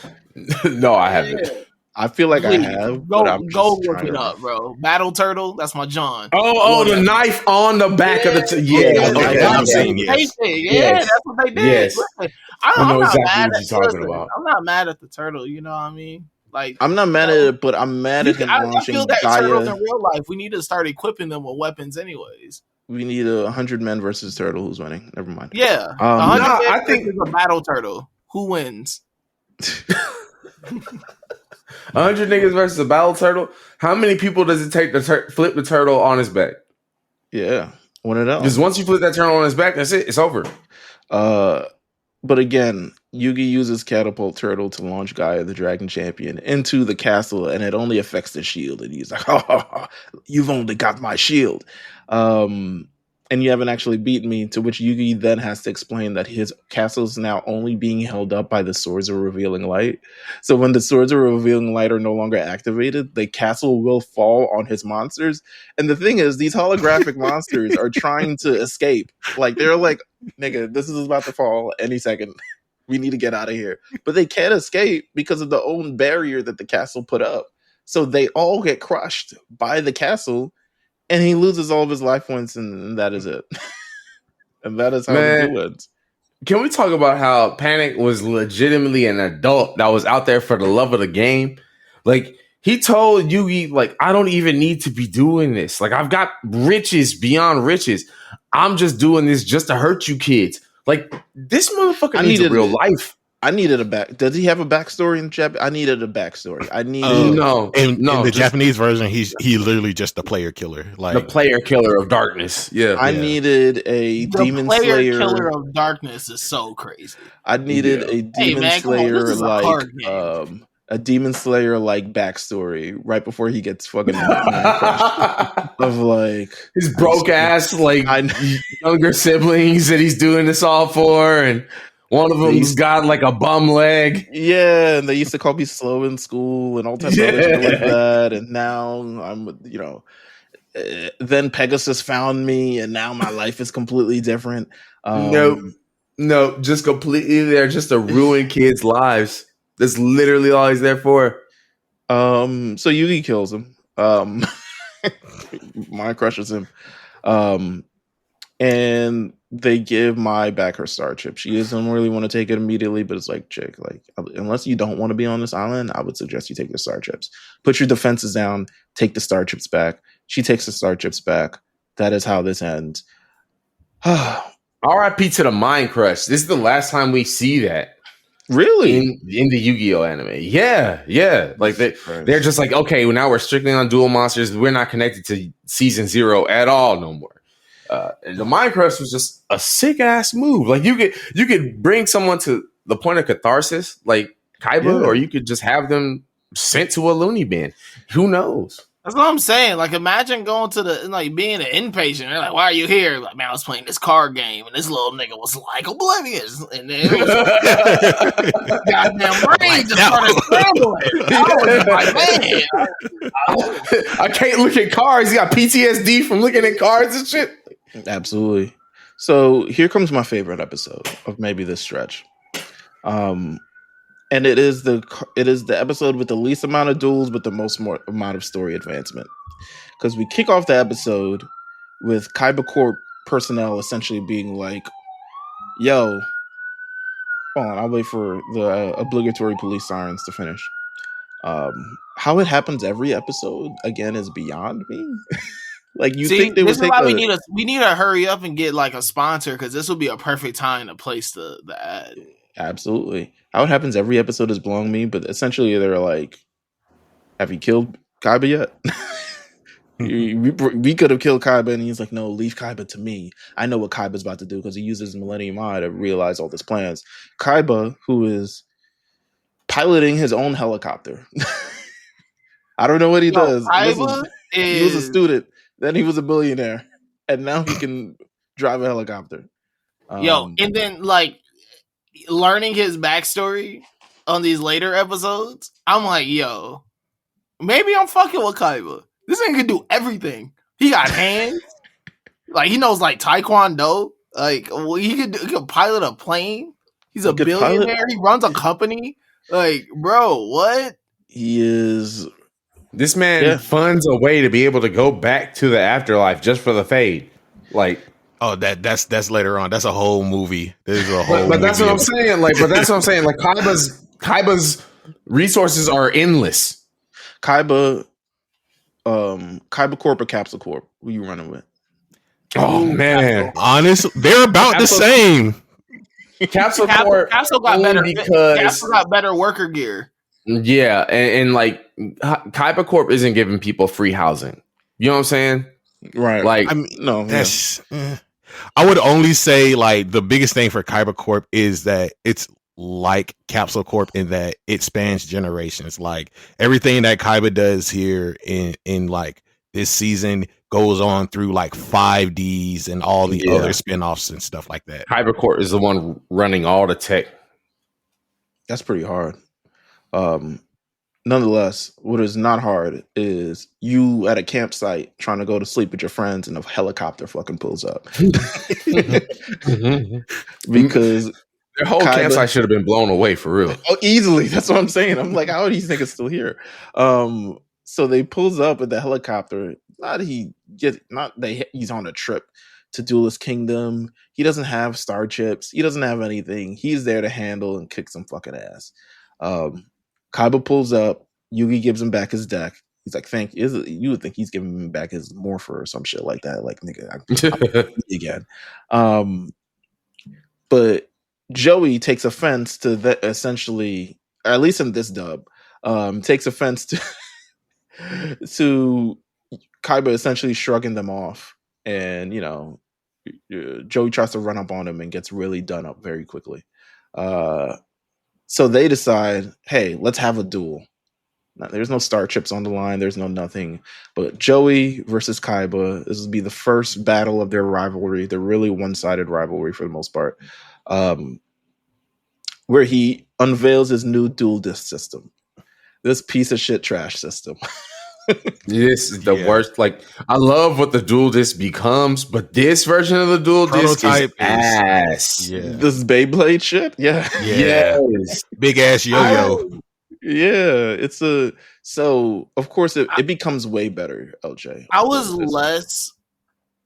No, I haven't. I feel like Please, I have. Go but I'm look trying it to- up, bro. Battle turtle, that's my John. Oh, the knife on the back of the okay, I'm saying yes. Yeah, that's what they did. Yes. Listen, I I'm know not exactly mad what at you're talking about. I'm not mad at the turtle. You know what I mean? Like, I'm not mad at it, but I'm mad at him I launching feel that turtles in Gaia. real life, we need to start equipping them with weapons, anyways. We need 100 men versus turtle. Who's winning? Never mind. Yeah, I think it's a battle turtle. Who wins? 100 niggas versus a battle turtle. How many people does it take to flip the turtle on his back? Yeah, one of them. Because once you flip that turtle on his back, that's it. It's over. But again, Yugi uses catapult turtle to launch Gaia, the dragon champion, into the castle, and it only affects the shield. And he's like, "Oh, you've only got my shield." And you haven't actually beaten me, to which Yugi then has to explain that his castle is now only being held up by the Swords of Revealing Light. So when the Swords of Revealing Light are no longer activated, the castle will fall on his monsters. And the thing is, these holographic monsters are trying to escape. Like, they're like, nigga, this is about to fall any second. We need to get out of here. But they can't escape because of the own barrier that the castle put up. So they all get crushed by the castle. And he loses all of his life points, and that is it. And that is how the duel ends. Can we talk about how Panik was legitimately an adult that was out there for the love of the game? Like, he told Yugi, like, I don't even need to be doing this. Like, I've got riches beyond riches. I'm just doing this just to hurt you kids. Like, this motherfucker needs a real life. I needed a back. Does he have a backstory in Japan? I needed a backstory. I needed in the just, Japanese version, he literally just the player killer, like the player killer of darkness. Yeah, I needed a demon player slayer. Killer of darkness is so crazy. I needed a demon slayer a demon slayer like backstory right before he gets fucking crushed. Of like his broke ass like younger siblings that he's doing this all for, and one of them's got like a bum leg. Yeah, and they used to call me slow in school and all types of other shit like that. And now I'm, then Pegasus found me, and now my life is completely different. Nope, just completely there just to ruin kids' lives. That's literally all he's there for. So Yugi kills him. Mine crushes him. And they give Mai back her star chip. She doesn't really want to take it immediately, but it's like, chick, like, unless you don't want to be on this island, I would suggest you take the star chips. Put your defenses down, take the star chips back. She takes the star chips back. That is how this ends. R.I.P. to the Mind Crush. This is the last time we see that. Really? In the Yu-Gi-Oh anime. Yeah. Like they're just like, okay, well, now we're strictly on Duel Monsters. We're not connected to season 0 at all no more. And the Minecraft was just a sick ass move. Like you could bring someone to the point of catharsis, like Kaiba, or you could just have them sent to a loony bin. Who knows? That's what I'm saying. Like, imagine going to being an inpatient. They're like, why are you here? Like, man, I was playing this card game, and this little nigga was like oblivious. And then it was goddamn brain just started scrambling. I was like, man. I can't look at cards. He got PTSD from looking at cards and shit. Absolutely. So here comes my favorite episode of maybe this stretch. And it is the episode with the least amount of duels, but the most amount of story advancement. Because we kick off the episode with Kaiba Corp personnel essentially being like, "Yo, hold on, I'll wait for the obligatory police sirens to finish." How it happens every episode again is beyond me. Like you think they would take? We need to hurry up and get like a sponsor because this would be a perfect time to place the ad. Absolutely. How it happens every episode is blowing me, but essentially they're like, have you killed Kaiba yet? we could have killed Kaiba, and he's like, no, leave Kaiba to me. I know what Kaiba's about to do because he uses Millennium Eye to realize all his plans. Kaiba, who is piloting his own helicopter. I don't know what he does. He was a student, then he was a billionaire, and now he can drive a helicopter. And then like learning his backstory on these later episodes, I'm like, yo, maybe I'm fucking with Kaiba. This nigga can do everything. He got hands. Like, he knows, like, Taekwondo. Like, he could pilot a plane. He's a billionaire. He runs a company. Like, bro, what? He is... This man funds a way to be able to go back to the afterlife just for the fade. Like... Oh, that's later on. That's a whole movie. There's a whole. But that's what I'm saying. Like, Kaiba's resources are endless. Kaiba Corp or Capsule Corp? Who you running with? Oh man, honestly, they're about the same. Capsule Corp. Capsule got better because Capsule got better worker gear. Yeah, and like Kaiba Corp isn't giving people free housing. You know what I'm saying? Right. Like, I mean, no, that's. I would only say like the biggest thing for Kaiba Corp is that it's like Capsule Corp in that it spans generations. Like everything that Kaiba does here in like this season goes on through like 5Ds and all the other spinoffs and stuff like that. Kaiba Corp is the one running all the tech. That's pretty hard. Nonetheless, what is not hard is you at a campsite trying to go to sleep with your friends and a helicopter fucking pulls up. Because their whole campsite should have been blown away for real. Oh, easily. That's what I'm saying. I'm like, how are these niggas still here? So they pulls up with the helicopter. He's on a trip to Duelist Kingdom. He doesn't have star chips. He doesn't have anything. He's there to handle and kick some fucking ass. Kaiba pulls up. Yugi gives him back his deck. He's like, "Thank you." You would think he's giving him back his morpher or some shit like that. Like, nigga, I'm again. But Joey takes offense to that. Essentially, or at least in this dub, takes offense to Kaiba essentially shrugging them off, and Joey tries to run up on him and gets really done up very quickly. So they decide, hey, let's have a duel. Now, there's no star chips on the line. There's no nothing. But Joey versus Kaiba, this will be the first battle of their rivalry. They're really one-sided rivalry for the most part. Where he unveils his new dual disc system. This piece of shit trash system. This is the worst. Like, I love what the dual disc becomes, but this version of the dual disc is ass. Yeah. This Beyblade shit? Yeah. Yes. Big ass yo-yo. It's so of course it becomes way better, LJ. I was less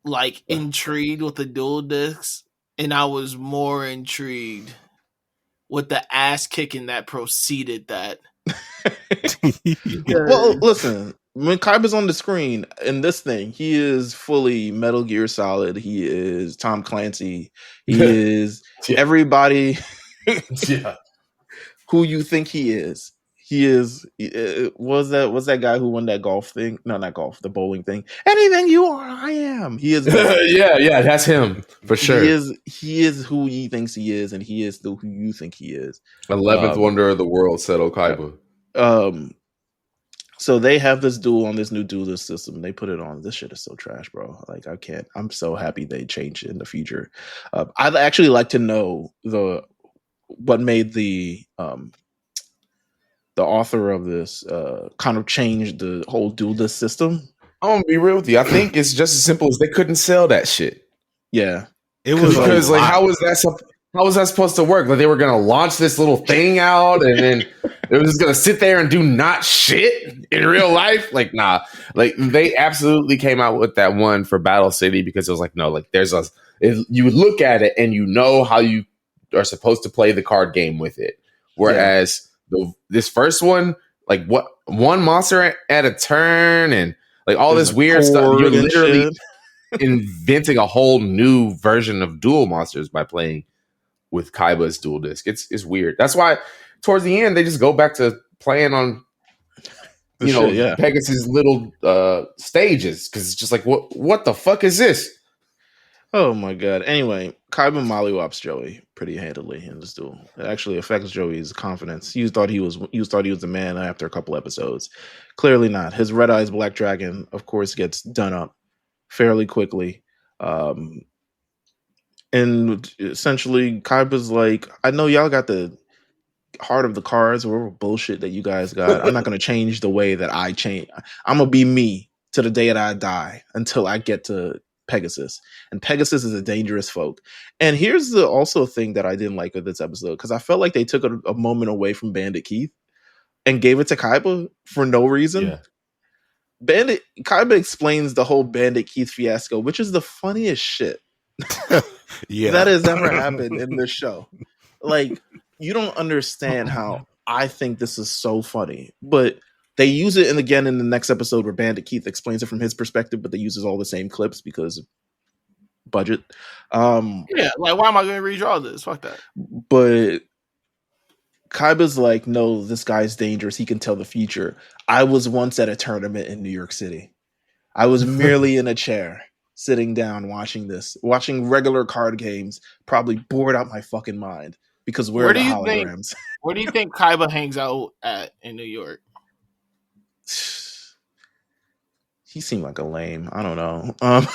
like intrigued with the dual discs, and I was more intrigued with the ass kicking that preceded that. Well, listen, when Kaiba's on the screen in this thing, he is fully Metal Gear Solid. He is Tom Clancy. He is everybody. who you think he is. He is was that guy who won that golf thing? No, not golf, the bowling thing. Anything you are, I am. He is. yeah, that's him for sure. He is who he thinks he is, and he is who you think he is. 11th wonder of the world, said Kaiba. So they have this duel on this new duelist system. They put it on. This shit is so trash, bro. Like I can't. I'm so happy they changed it in the future. I'd actually like to know what made the author of this kind of change the whole duelist system. I'm gonna be real with you. I think it's just as simple as they couldn't sell that shit. Yeah, it was because like how was that supposed to work? Like they were gonna launch this little thing out, and then it was just gonna sit there and do not shit in real life. Like nah, like they absolutely came out with that one for Battle City because it was like no, like you would look at it and you know how you are supposed to play the card game with it, whereas. This first one, like what one monster at a turn and like all this weird stuff. You're literally inventing a whole new version of Duel Monsters by playing with Kaiba's Duel Disk. It's weird. That's why towards the end they just go back to playing on Pegasus' little stages because it's just like what the fuck is this? Oh my god. Anyway, Kaiba mollywops Joey pretty handily in this duel. It actually affects Joey's confidence. You thought he was the man after a couple episodes. Clearly not. His Red Eyes Black Dragon, of course, gets done up fairly quickly. And essentially Kaiba's like, I know y'all got the heart of the cards or bullshit that you guys got. I'm not gonna change the way that I change. I'm gonna be me to the day that I die until I get to Pegasus, and Pegasus is a dangerous folk. And here's the also thing that I didn't like with this episode because I felt like they took a moment away from Bandit Keith and gave it to Kaiba for no reason. Yeah. Kaiba explains the whole Bandit Keith fiasco, which is the funniest shit that has ever happened in this show. Like you don't understand how I think this is so funny, but they use it, and again in the next episode where Bandit Keith explains it from his perspective, but they uses all the same clips because budget. Yeah, like why am I going to redraw this? Fuck that. But Kaiba's like, no, this guy's dangerous. He can tell the future. I was once at a tournament in New York City. I was merely in a chair, sitting down, watching regular card games, probably bored out my fucking mind because we're the holograms. Where do you think Kaiba hangs out at in New York? He seemed like a lame. I don't know. A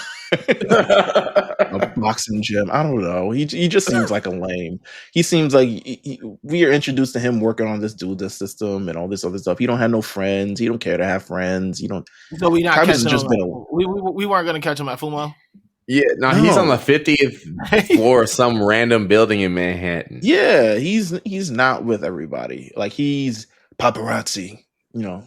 boxing gym. I don't know. He just seems like a lame. He seems like we are introduced to him working on this dual disc system and all this other stuff. He don't have no friends. He don't care to have friends. You don't. So we not catching him. We weren't going to catch him at Fumo. Yeah, no, he's on the 50th floor of some random building in Manhattan. Yeah, he's not with everybody. Like he's paparazzi. You know.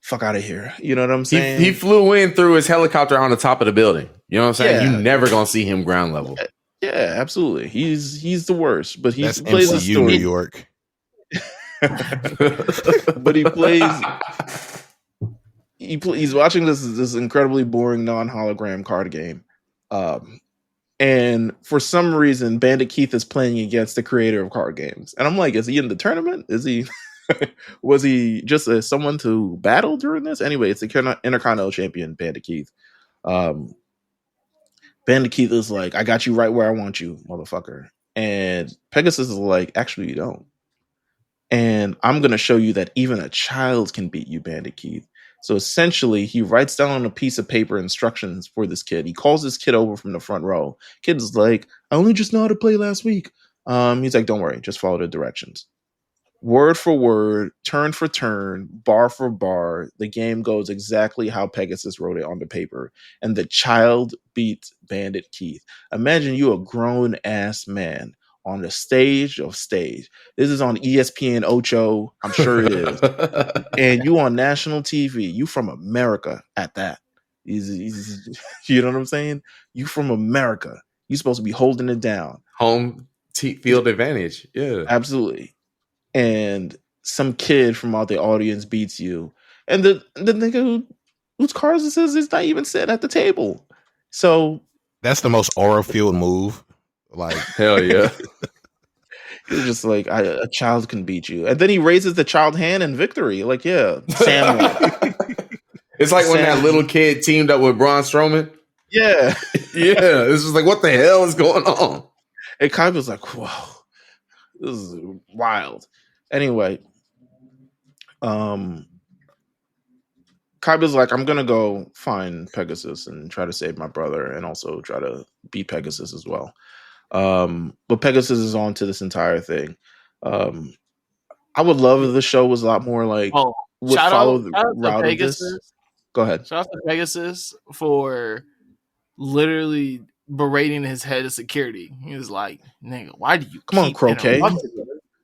Fuck out of here. You know what I'm saying? He flew in through his helicopter on the top of the building. You know what I'm saying? Yeah. You're never gonna see him ground level. Yeah, absolutely. He's the worst. But he That's plays MCU a story. New York. But he's watching this incredibly boring non-hologram card game. And for some reason, Bandit Keith is playing against the creator of card games. And I'm like, is he in the tournament? Is he was he just someone to battle during this? Anyway, it's the Intercontinental Champion, Bandit Keith. Bandit Keith is like, I got you right where I want you, motherfucker. And Pegasus is like, actually, you don't. And I'm going to show you that even a child can beat you, Bandit Keith. So essentially, he writes down on a piece of paper instructions for this kid. He calls this kid over from the front row. Kid's like, I only just know how to play last week. He's like, don't worry, just follow the directions. Word for word, turn for turn, bar for bar, the game goes exactly how Pegasus wrote it on the paper. And the child beats Bandit Keith. Imagine you a grown-ass man on the stage of stage. This is on ESPN Ocho. I'm sure it is. And you on national TV. You from America at that. You know what I'm saying? You from America. You supposed to be holding it down. Home field advantage. Yeah. Absolutely. And some kid from out the audience beats you. And the nigga whose cards it says is not even sitting at the table. So that's the most aura-filled move. Like, hell yeah. He was just like, a child can beat you. And then he raises the child hand in victory. Like, yeah, Sam won. It's like when that little kid teamed up with Braun Strowman. Yeah. Yeah. It's just like, what the hell is going on? And Kaiba's like, whoa, this is wild. Anyway, Kaiba's like, I'm going to go find Pegasus and try to save my brother and also try to beat Pegasus as well. But Pegasus is on to this entire thing. I would love if the show was a lot more like would follow the route of this. Go ahead. Shout out to Pegasus for literally berating his head of security. He was like, "Nigga, why do you come on, Croquet?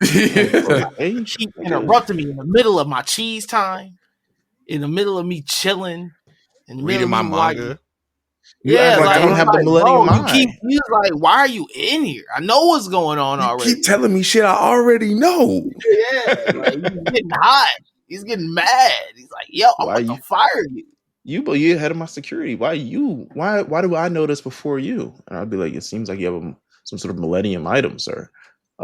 Keep interrupting me in the middle of my cheese time, in the middle of me chilling, and reading my manga." Yeah, like I don't have the Millennium Mind. He's like, why are you in here? I know what's going on already. Keep telling me shit I already know. Yeah, like, he's getting hot. He's getting mad. He's like, yo, I'm going to fire you. You're ahead of my security. Why do I know this before you? And I'd be like, it seems like you have some sort of Millennium item, sir.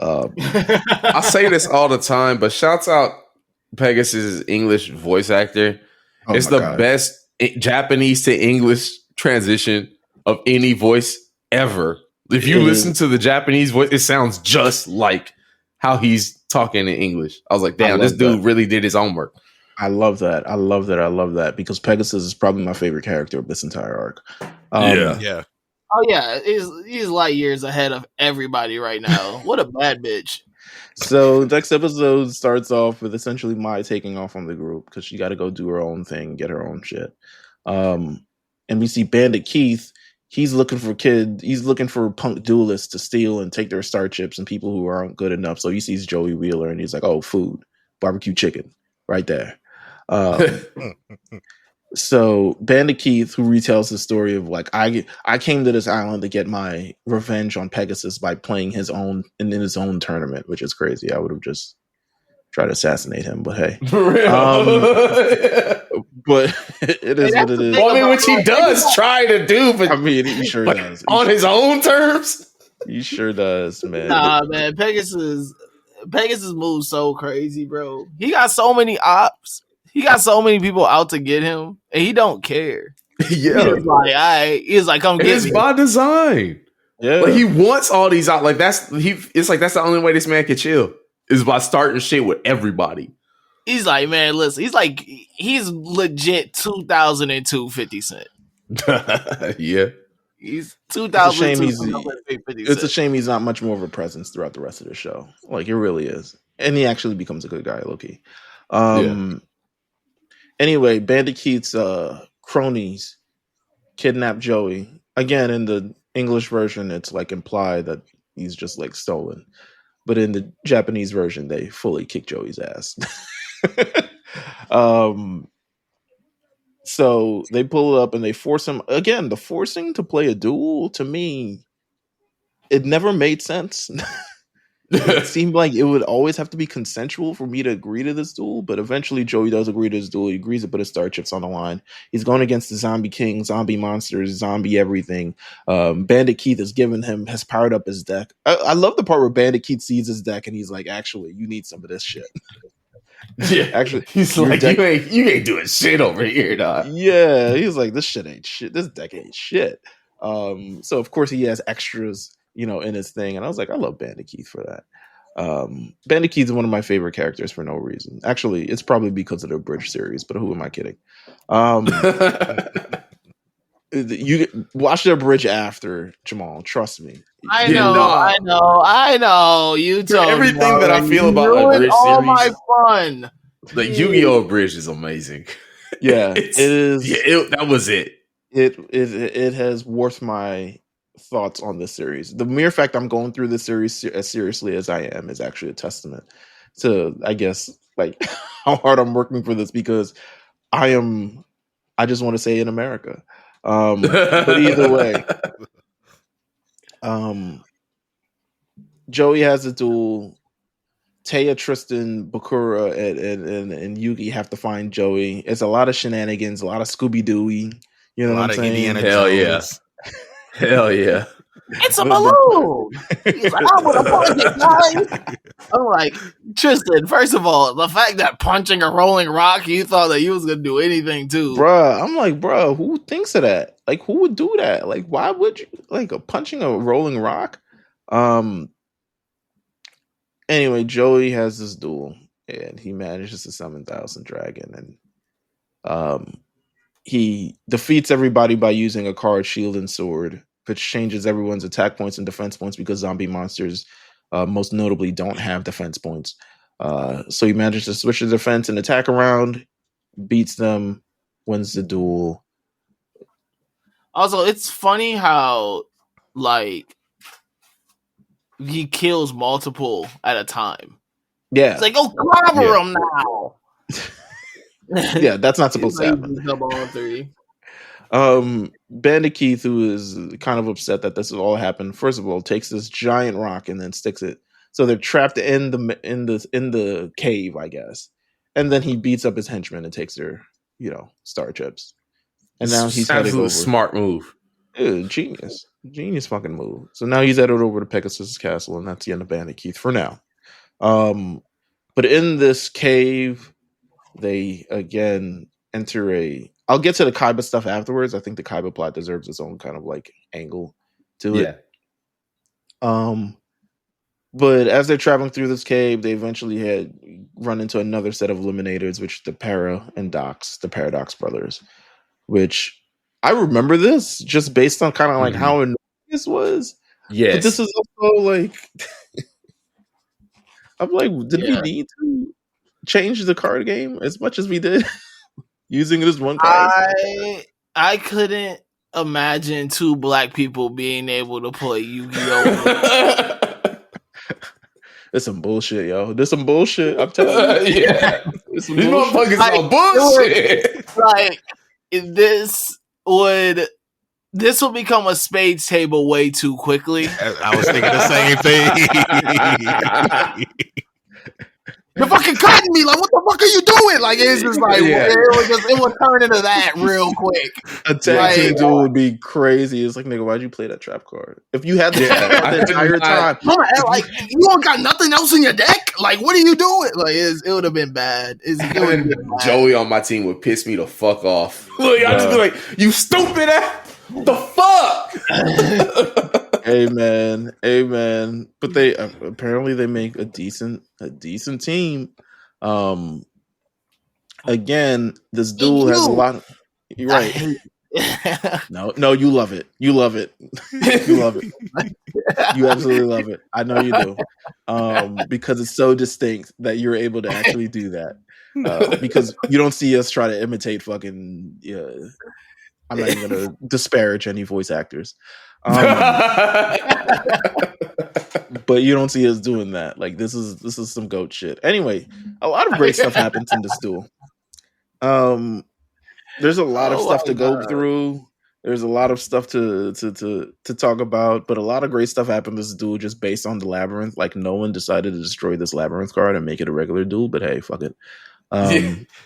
I say this all the time, but shouts out Pegasus' English voice actor. It's the best Japanese to English transition of any voice ever. If you listen to the Japanese voice, it sounds just like how he's talking in English. I was like, damn, this dude really did his homework. I love that. I love that because Pegasus is probably my favorite character of this entire arc. Yeah. Oh yeah, he's light years ahead of everybody right now. What a bad bitch. So next episode starts off with essentially Mai taking off on the group because she got to go do her own thing, get her own shit. And we see Bandit Keith. He's looking for punk duelists to steal and take their star chips and people who aren't good enough. So he sees Joey Wheeler and he's like, "Oh, food, barbecue chicken, right there." So Bandit Keith, who retells the story of like, I came to this island to get my revenge on Pegasus by playing his own in his own tournament, which is crazy. I would have just tried to assassinate him, but hey, for real. But it is what it is. Well, I mean, which he does try to do, but I mean, he sure does on his own terms. He sure does, man. Nah, man, Pegasus moves so crazy, bro. He got so many ops. He got so many people out to get him, and he don't care. Yeah, he's like, come get me. It's by design. Yeah, like he wants all these out. Like it's like that's the only way this man can chill is by starting shit with everybody. He's like, man, listen. He's legit 2002 50 Cent. Yeah, he's 2002. It's a shame he's not much more of a presence throughout the rest of the show. Like it really is, and he actually becomes a good guy, low-key. Anyway, Bandit Keith's cronies kidnap Joey. Again, in the English version, it's like implied that he's just like stolen. But in the Japanese version, they fully kick Joey's ass. So they pull up and they force him. Again, the forcing to play a duel, to me, it never made sense. It seemed like it would always have to be consensual for me to agree to this duel, but eventually Joey does agree to this duel. He agrees to put his star chips on the line. He's going against the Zombie King, Zombie Monsters, Zombie everything. Bandit Keith has powered up his deck. I love the part where Bandit Keith sees his deck and he's like, actually, you need some of this shit. Yeah, actually, he's like, you ain't doing shit over here, dog. Yeah, he's like, this shit ain't shit. This deck ain't shit. So of course he has extras, in his thing. And I was like, I love Bandit Keith for that. Bandit Keith is one of my favorite characters for no reason. Actually, it's probably because of the Bridge series, but who am I kidding? You watch the Bridge after, Jamal. Trust me. I know. You told everything that I feel about the Bridge all series. My fun. The Yu-Gi-Oh! Bridge is amazing. Yeah, it is. Yeah, that was it. It has worth my thoughts on this series. The mere fact I'm going through this series as seriously as I am is actually a testament to, I guess, like how hard I'm working for this, because I just want to say in America. But either way, Joey has a duel. Taya, Tristan, Bakura, and Yugi have to find Joey. It's a lot of shenanigans, a lot of Scooby-Dooing. You know what I'm saying? Hell yeah. Hell yeah. It's a balloon. He's like, I'm gonna punch it, guys. I'm like, Tristan, first of all, the fact that punching a rolling rock, you thought that you was gonna do anything too. Bruh, I'm like, bruh, who thinks of that? Like, who would do that? Like, why would you like punching a rolling rock? Anyway, Joey has this duel and he manages to summon Thousand Dragon, and he defeats everybody by using a card, Shield and Sword, which changes everyone's attack points and defense points because zombie monsters, most notably, don't have defense points. So he manages to switch the defense and attack around, beats them, wins the duel. Also, it's funny how like he kills multiple at a time. Yeah, It's like, go clobber him now. Yeah, that's not supposed to happen. All three. Bandit Keith, who is kind of upset that this has all happened, first of all, takes this giant rock and then sticks it. So they're trapped in the cave, I guess. And then he beats up his henchmen and takes their, star chips. And now he's heading over. Smart move. Dude, genius fucking move. So now he's headed over to Pegasus Castle, and that's the end of Bandit Keith for now. But in this cave, they again enter I'll get to the Kaiba stuff afterwards. I think the Kaiba plot deserves its own kind of like angle to it. But as they're traveling through this cave, they eventually run into another set of eliminators, which the the Paradox brothers, which I remember this just based on kind of like how annoying this was. Yes. But this is also like, I'm like, did we need to change the card game as much as we did using this one card? I couldn't imagine two black people being able to play Yu-Gi-Oh! There's some bullshit, yo. There's some bullshit. I'm telling you. These motherfuckers are bullshit. Like, this would become a spades table way too quickly. I was thinking the same thing. You're fucking cutting me. Like, what the fuck are you doing? Like, it's just like, it would turn into that real quick. A tag team duel would be crazy. It's like, nigga, why'd you play that trap card? If you had the trap card the entire time. Like, you don't got nothing else in your deck? Like, what are you doing? Like, it would have been bad. Joey on my team would piss me the fuck off. Like, I'd just be like, you stupid ass. The fuck? Amen. But they apparently they make a decent team. Again, this duel has a lot of. You're right. No, you love it. You love it. You love it. You absolutely love it. I know you do. Because it's so distinct that you're able to actually do that. Because you don't see us try to imitate fucking. I'm not even gonna disparage any voice actors. But you don't see us doing that. Like this is some goat shit. Anyway, a lot of great stuff happens in this duel. There's a lot of stuff to go through. There's a lot of stuff to talk about, but a lot of great stuff happened in this duel just based on the labyrinth. Like no one decided to destroy this labyrinth card and make it a regular duel, but hey, fuck it.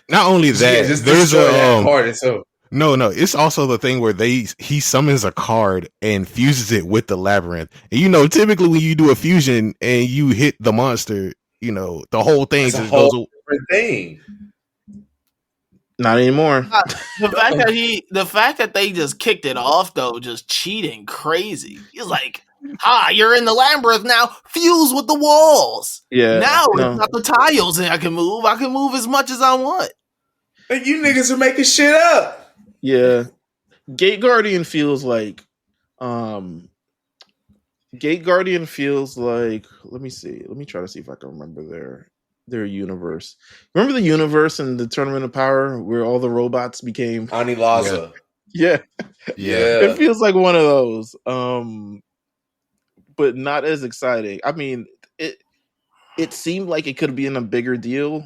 Not only that, just there's a card itself. No, it's also the thing where he summons a card and fuses it with the labyrinth. And typically when you do a fusion and you hit the monster, the whole thing it's just goes different thing. Not anymore. The fact that they just kicked it off though, just cheating crazy. He's like, you're in the labyrinth now. Fuse with the walls. Yeah. Now it's not the tiles that I can move. I can move as much as I want. Like you niggas are making shit up. Yeah, Gate Guardian feels like. Gate Guardian feels like. Let me see. Let me try to see if I can remember their universe. Remember the universe in the Tournament of Power where all the robots became Anilaza. Yeah. It feels like one of those. But not as exciting. I mean, it seemed like it could be in a bigger deal.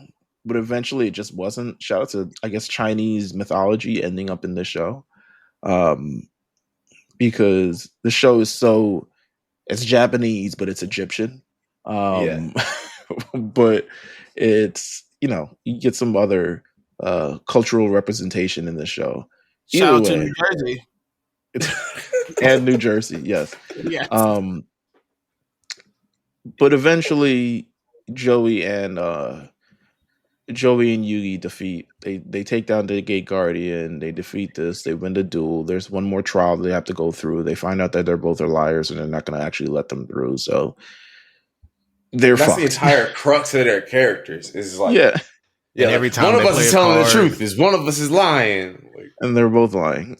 But eventually it just wasn't. Shout out to, I guess, Chinese mythology ending up in this show. Because the show is it's Japanese, but it's Egyptian. But it's, you get some other cultural representation in the show. Shout out to New Jersey. and New Jersey. Yes. Yes. But eventually, Joey and Yugi defeat. They take down the Gate Guardian. They defeat this. They win the duel. There's one more trial they have to go through. They find out that they're both liars, and they're not going to actually let them through. So they're That's fucked. the entire crux of their characters. Is like, yeah. And every time one of they us play is a telling the card- truth, is one of us is lying. Like, And they're both lying.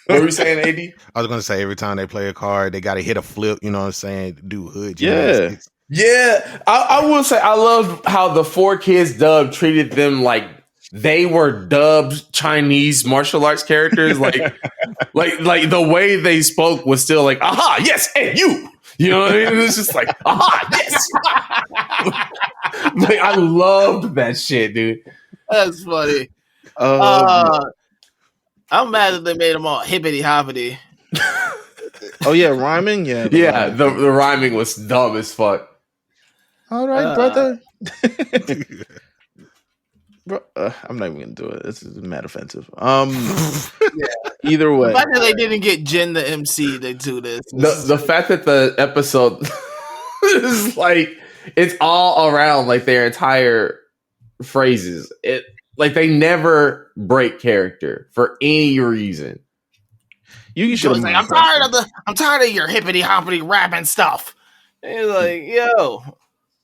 what were you saying, AD? I was gonna say every time they play a card, they got to hit a flip. You know what I'm saying? Do hood. Yeah. gymnastics. Yeah, I will say I love how the 4Kids dub treated them like they were dubbed Chinese martial arts characters. Like the way they spoke was still like, aha, yes, hey, you. You know what I mean? It's just like, aha, yes. Like, I loved that shit, dude. That's funny. I'm mad that they made them all hippity hoppity. Oh yeah, rhyming. Yeah, Yeah, the rhyming was dumb as fuck. All right, brother. Bro, I'm not even gonna do it. This is mad offensive. Either way, The fact that they didn't get Jin the MC to do this. The fact that the episode is like it's all around like their entire phrases. It like they never break character for any reason. you should. was like, I'm tired of your hippity hoppity rapping stuff. And he's like, yo.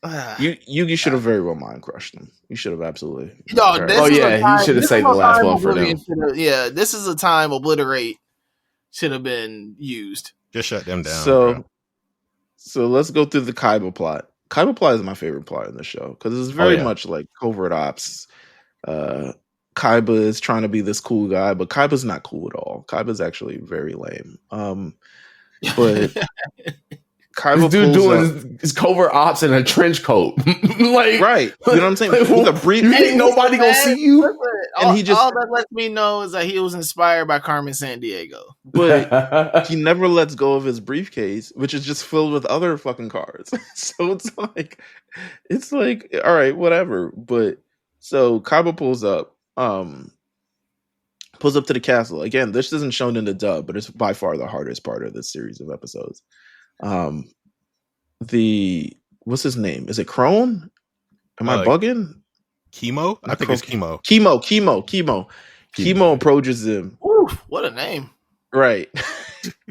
Yugi should have very well mind crushed them. You should have absolutely. No, he should have saved the last one for them. Yeah, this is a time obliterate should have been used. Just shut them down. So let's go through the Kaiba plot. Kaiba plot is my favorite plot in the show because it's very much like covert ops. Kaiba is trying to be this cool guy, but Kaiba's not cool at all. Kaiba's actually very lame. But Kaiba this dude doing his covert ops in a trench coat. Like, right. You know what I'm saying? With a brief, ain't nobody gonna see you. And all that lets me know is that he was inspired by Carmen Sandiego. But he never lets go of his briefcase, which is just filled with other fucking cards. So it's like, all right, whatever. But so Kaiba pulls up to the castle. Again, this isn't shown in the dub, but it's by far the hardest part of this series of episodes. What's his name? Is it Crone? Am I bugging? Chemo? I think it's Chemo. Chemo approaches him. Oof, what a name. Right.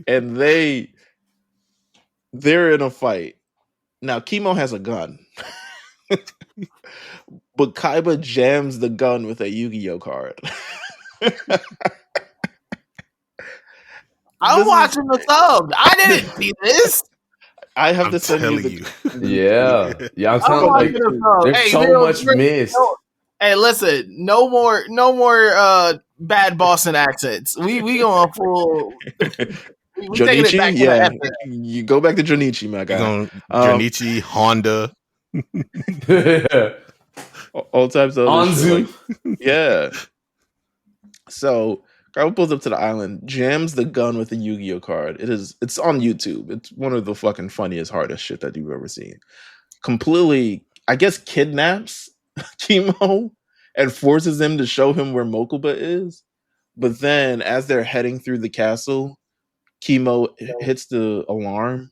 And they're in a fight. Now Chemo has a gun. But Kaiba jams the gun with a Yu-Gi-Oh card. I'm watching the sub. I didn't see this. I have to send you. Yeah, I'm telling you, there's so much missed. Hey, listen, no more bad Boston accents. We going full. We taking it back to yeah. the You go back to Jonichi, my guy. Jonichi, Honda, all types of Anzu. Yeah. So Kaiba pulls up to the island, jams the gun with a Yu-Gi-Oh card. It's on YouTube. It's one of the fucking funniest, hardest shit that you've ever seen. Completely, I guess, kidnaps Chemo and forces him to show him where Mokuba is. But then as they're heading through the castle, Chemo hits the alarm,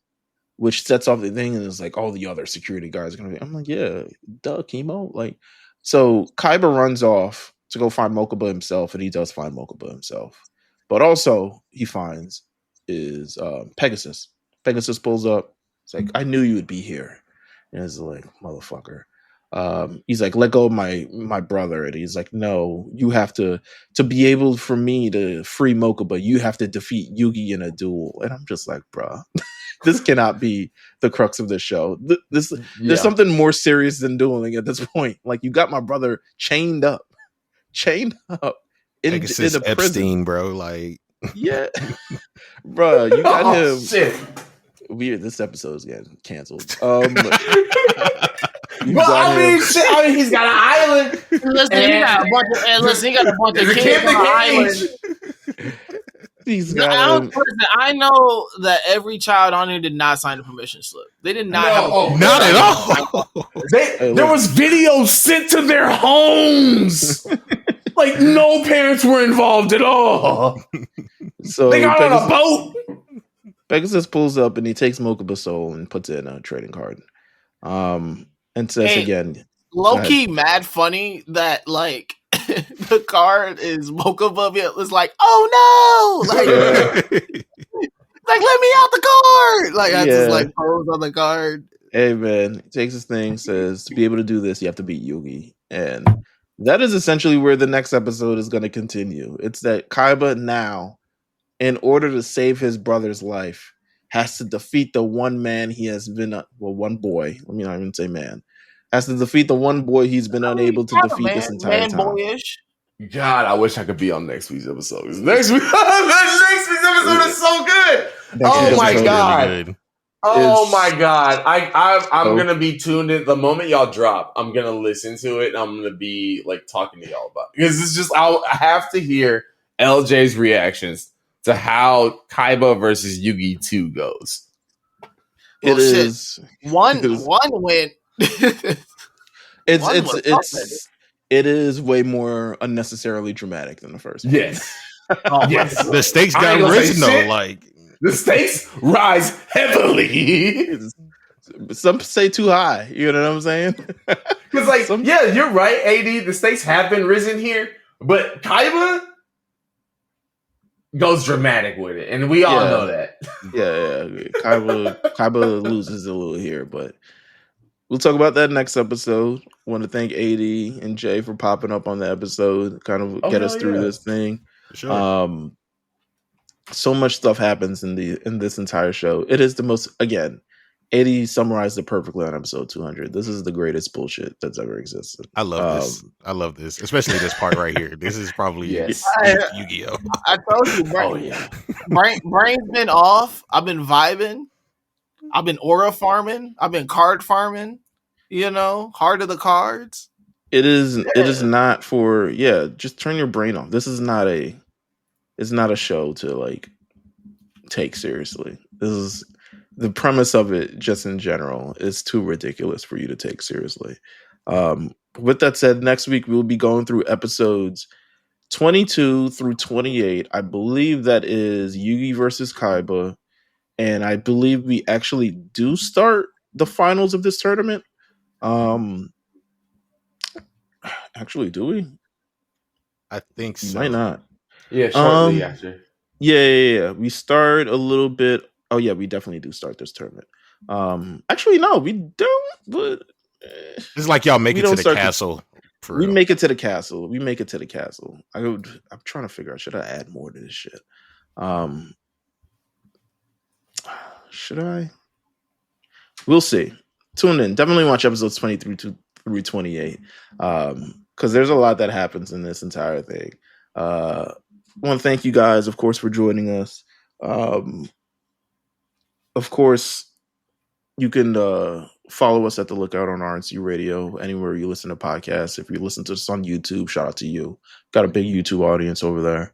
which sets off the thing, and it's like all the other security guards are gonna be. I'm like, yeah, duh, Chemo. Like, so Kaiba runs off to go find Mokuba himself, and he does find Mokuba himself. But also, he finds is Pegasus. Pegasus pulls up. It's like, I knew you would be here. And it's like, motherfucker. He's like, let go of my brother. And he's like, no, you have to be able for me to free Mokuba, you have to defeat Yugi in a duel. And I'm just like, bruh, this cannot be the crux of this show. There's something more serious than dueling at this point. Like, you got my brother chained up in a prison, Epstein, bro. Like, yeah, bro, you got him. Shit. Weird. This episode is getting canceled. He's got an island. Listen, he got a bunch of kids on the island. I know that every child on here did not sign a permission slip. They did not have not at all. There was videos sent to their homes. Like, no parents were involved at all. So they got on a boat. Pegasus pulls up and he takes Mokuba's soul and puts it in a trading card. And says again, low key mad funny that like the card is Mokuba. It's like, oh no, like, like let me out the card. Like I just like pose on the card. Hey man, he takes his thing, says to be able to do this, you have to beat Yugi, and that is essentially where the next episode is going to continue. It's that Kaiba now, in order to save his brother's life, has to defeat the one man he has been, one boy. Let me not even say man. Has to defeat the one boy he's been unable to defeat this entire time. Boyish. God, I wish I could be on next week's episode. Next week's episode is so good. Oh my God. Really oh my God. I'm gonna be tuned in. The moment y'all drop, I'm gonna listen to it and I'm gonna be like talking to y'all about it. Because it's just I have to hear LJ's reactions to how Kaiba versus Yugi 2 goes. It is one went. It is way more unnecessarily dramatic than the first one. Yes. Yes. The stakes got risen though. Like the stakes rise heavily. Some say too high. You know what I'm saying? Because like, yeah, you're right, AD. The stakes have been risen here, but Kaiba goes dramatic with it, and we all know that. Yeah. Kaiba loses a little here, but we'll talk about that next episode. Want to thank AD and Jay for popping up on the episode, kind of get us through this thing. Sure. So much stuff happens in this entire show. It is the most, again, AD summarized it perfectly on episode 200. This is the greatest bullshit that's ever existed. I love this. I love this, especially this part right here. This is probably Yu-Gi-Oh. I told you, brain's been off. I've been vibing. I've been aura farming. I've been card farming. You know, heart of the cards. It is not for just turn your brain off. This is not a show to like take seriously. This is the premise of it just in general is too ridiculous for you to take seriously. With that said, next week we'll be going through episodes 22 through 28. I believe that is Yugi versus Kaiba. And I believe we actually do start the finals of this tournament. Actually, do we? I think so. Might not. Yeah, shortly after. Yeah. We start a little bit. Oh yeah, we definitely do start this tournament. Actually, no, we don't. But it's like y'all make it to the castle. We make it to the castle. I'm trying to figure out, should I add more to this shit? Should I? We'll see. Tune in. Definitely watch episodes 23 through 28. Because there's a lot that happens in this entire thing. I want to thank you guys, of course, for joining us. Of course, you can follow us at The Lookout on RNC Radio, anywhere you listen to podcasts. If you listen to us on YouTube, shout out to you. Got a big YouTube audience over there.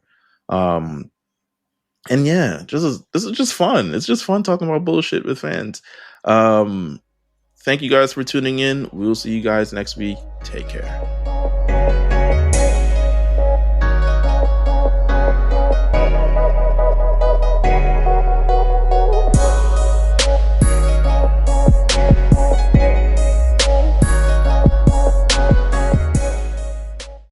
And yeah, this is just fun. It's just fun talking about bullshit with fans. Thank you guys for tuning in. We'll see you guys next week. Take care.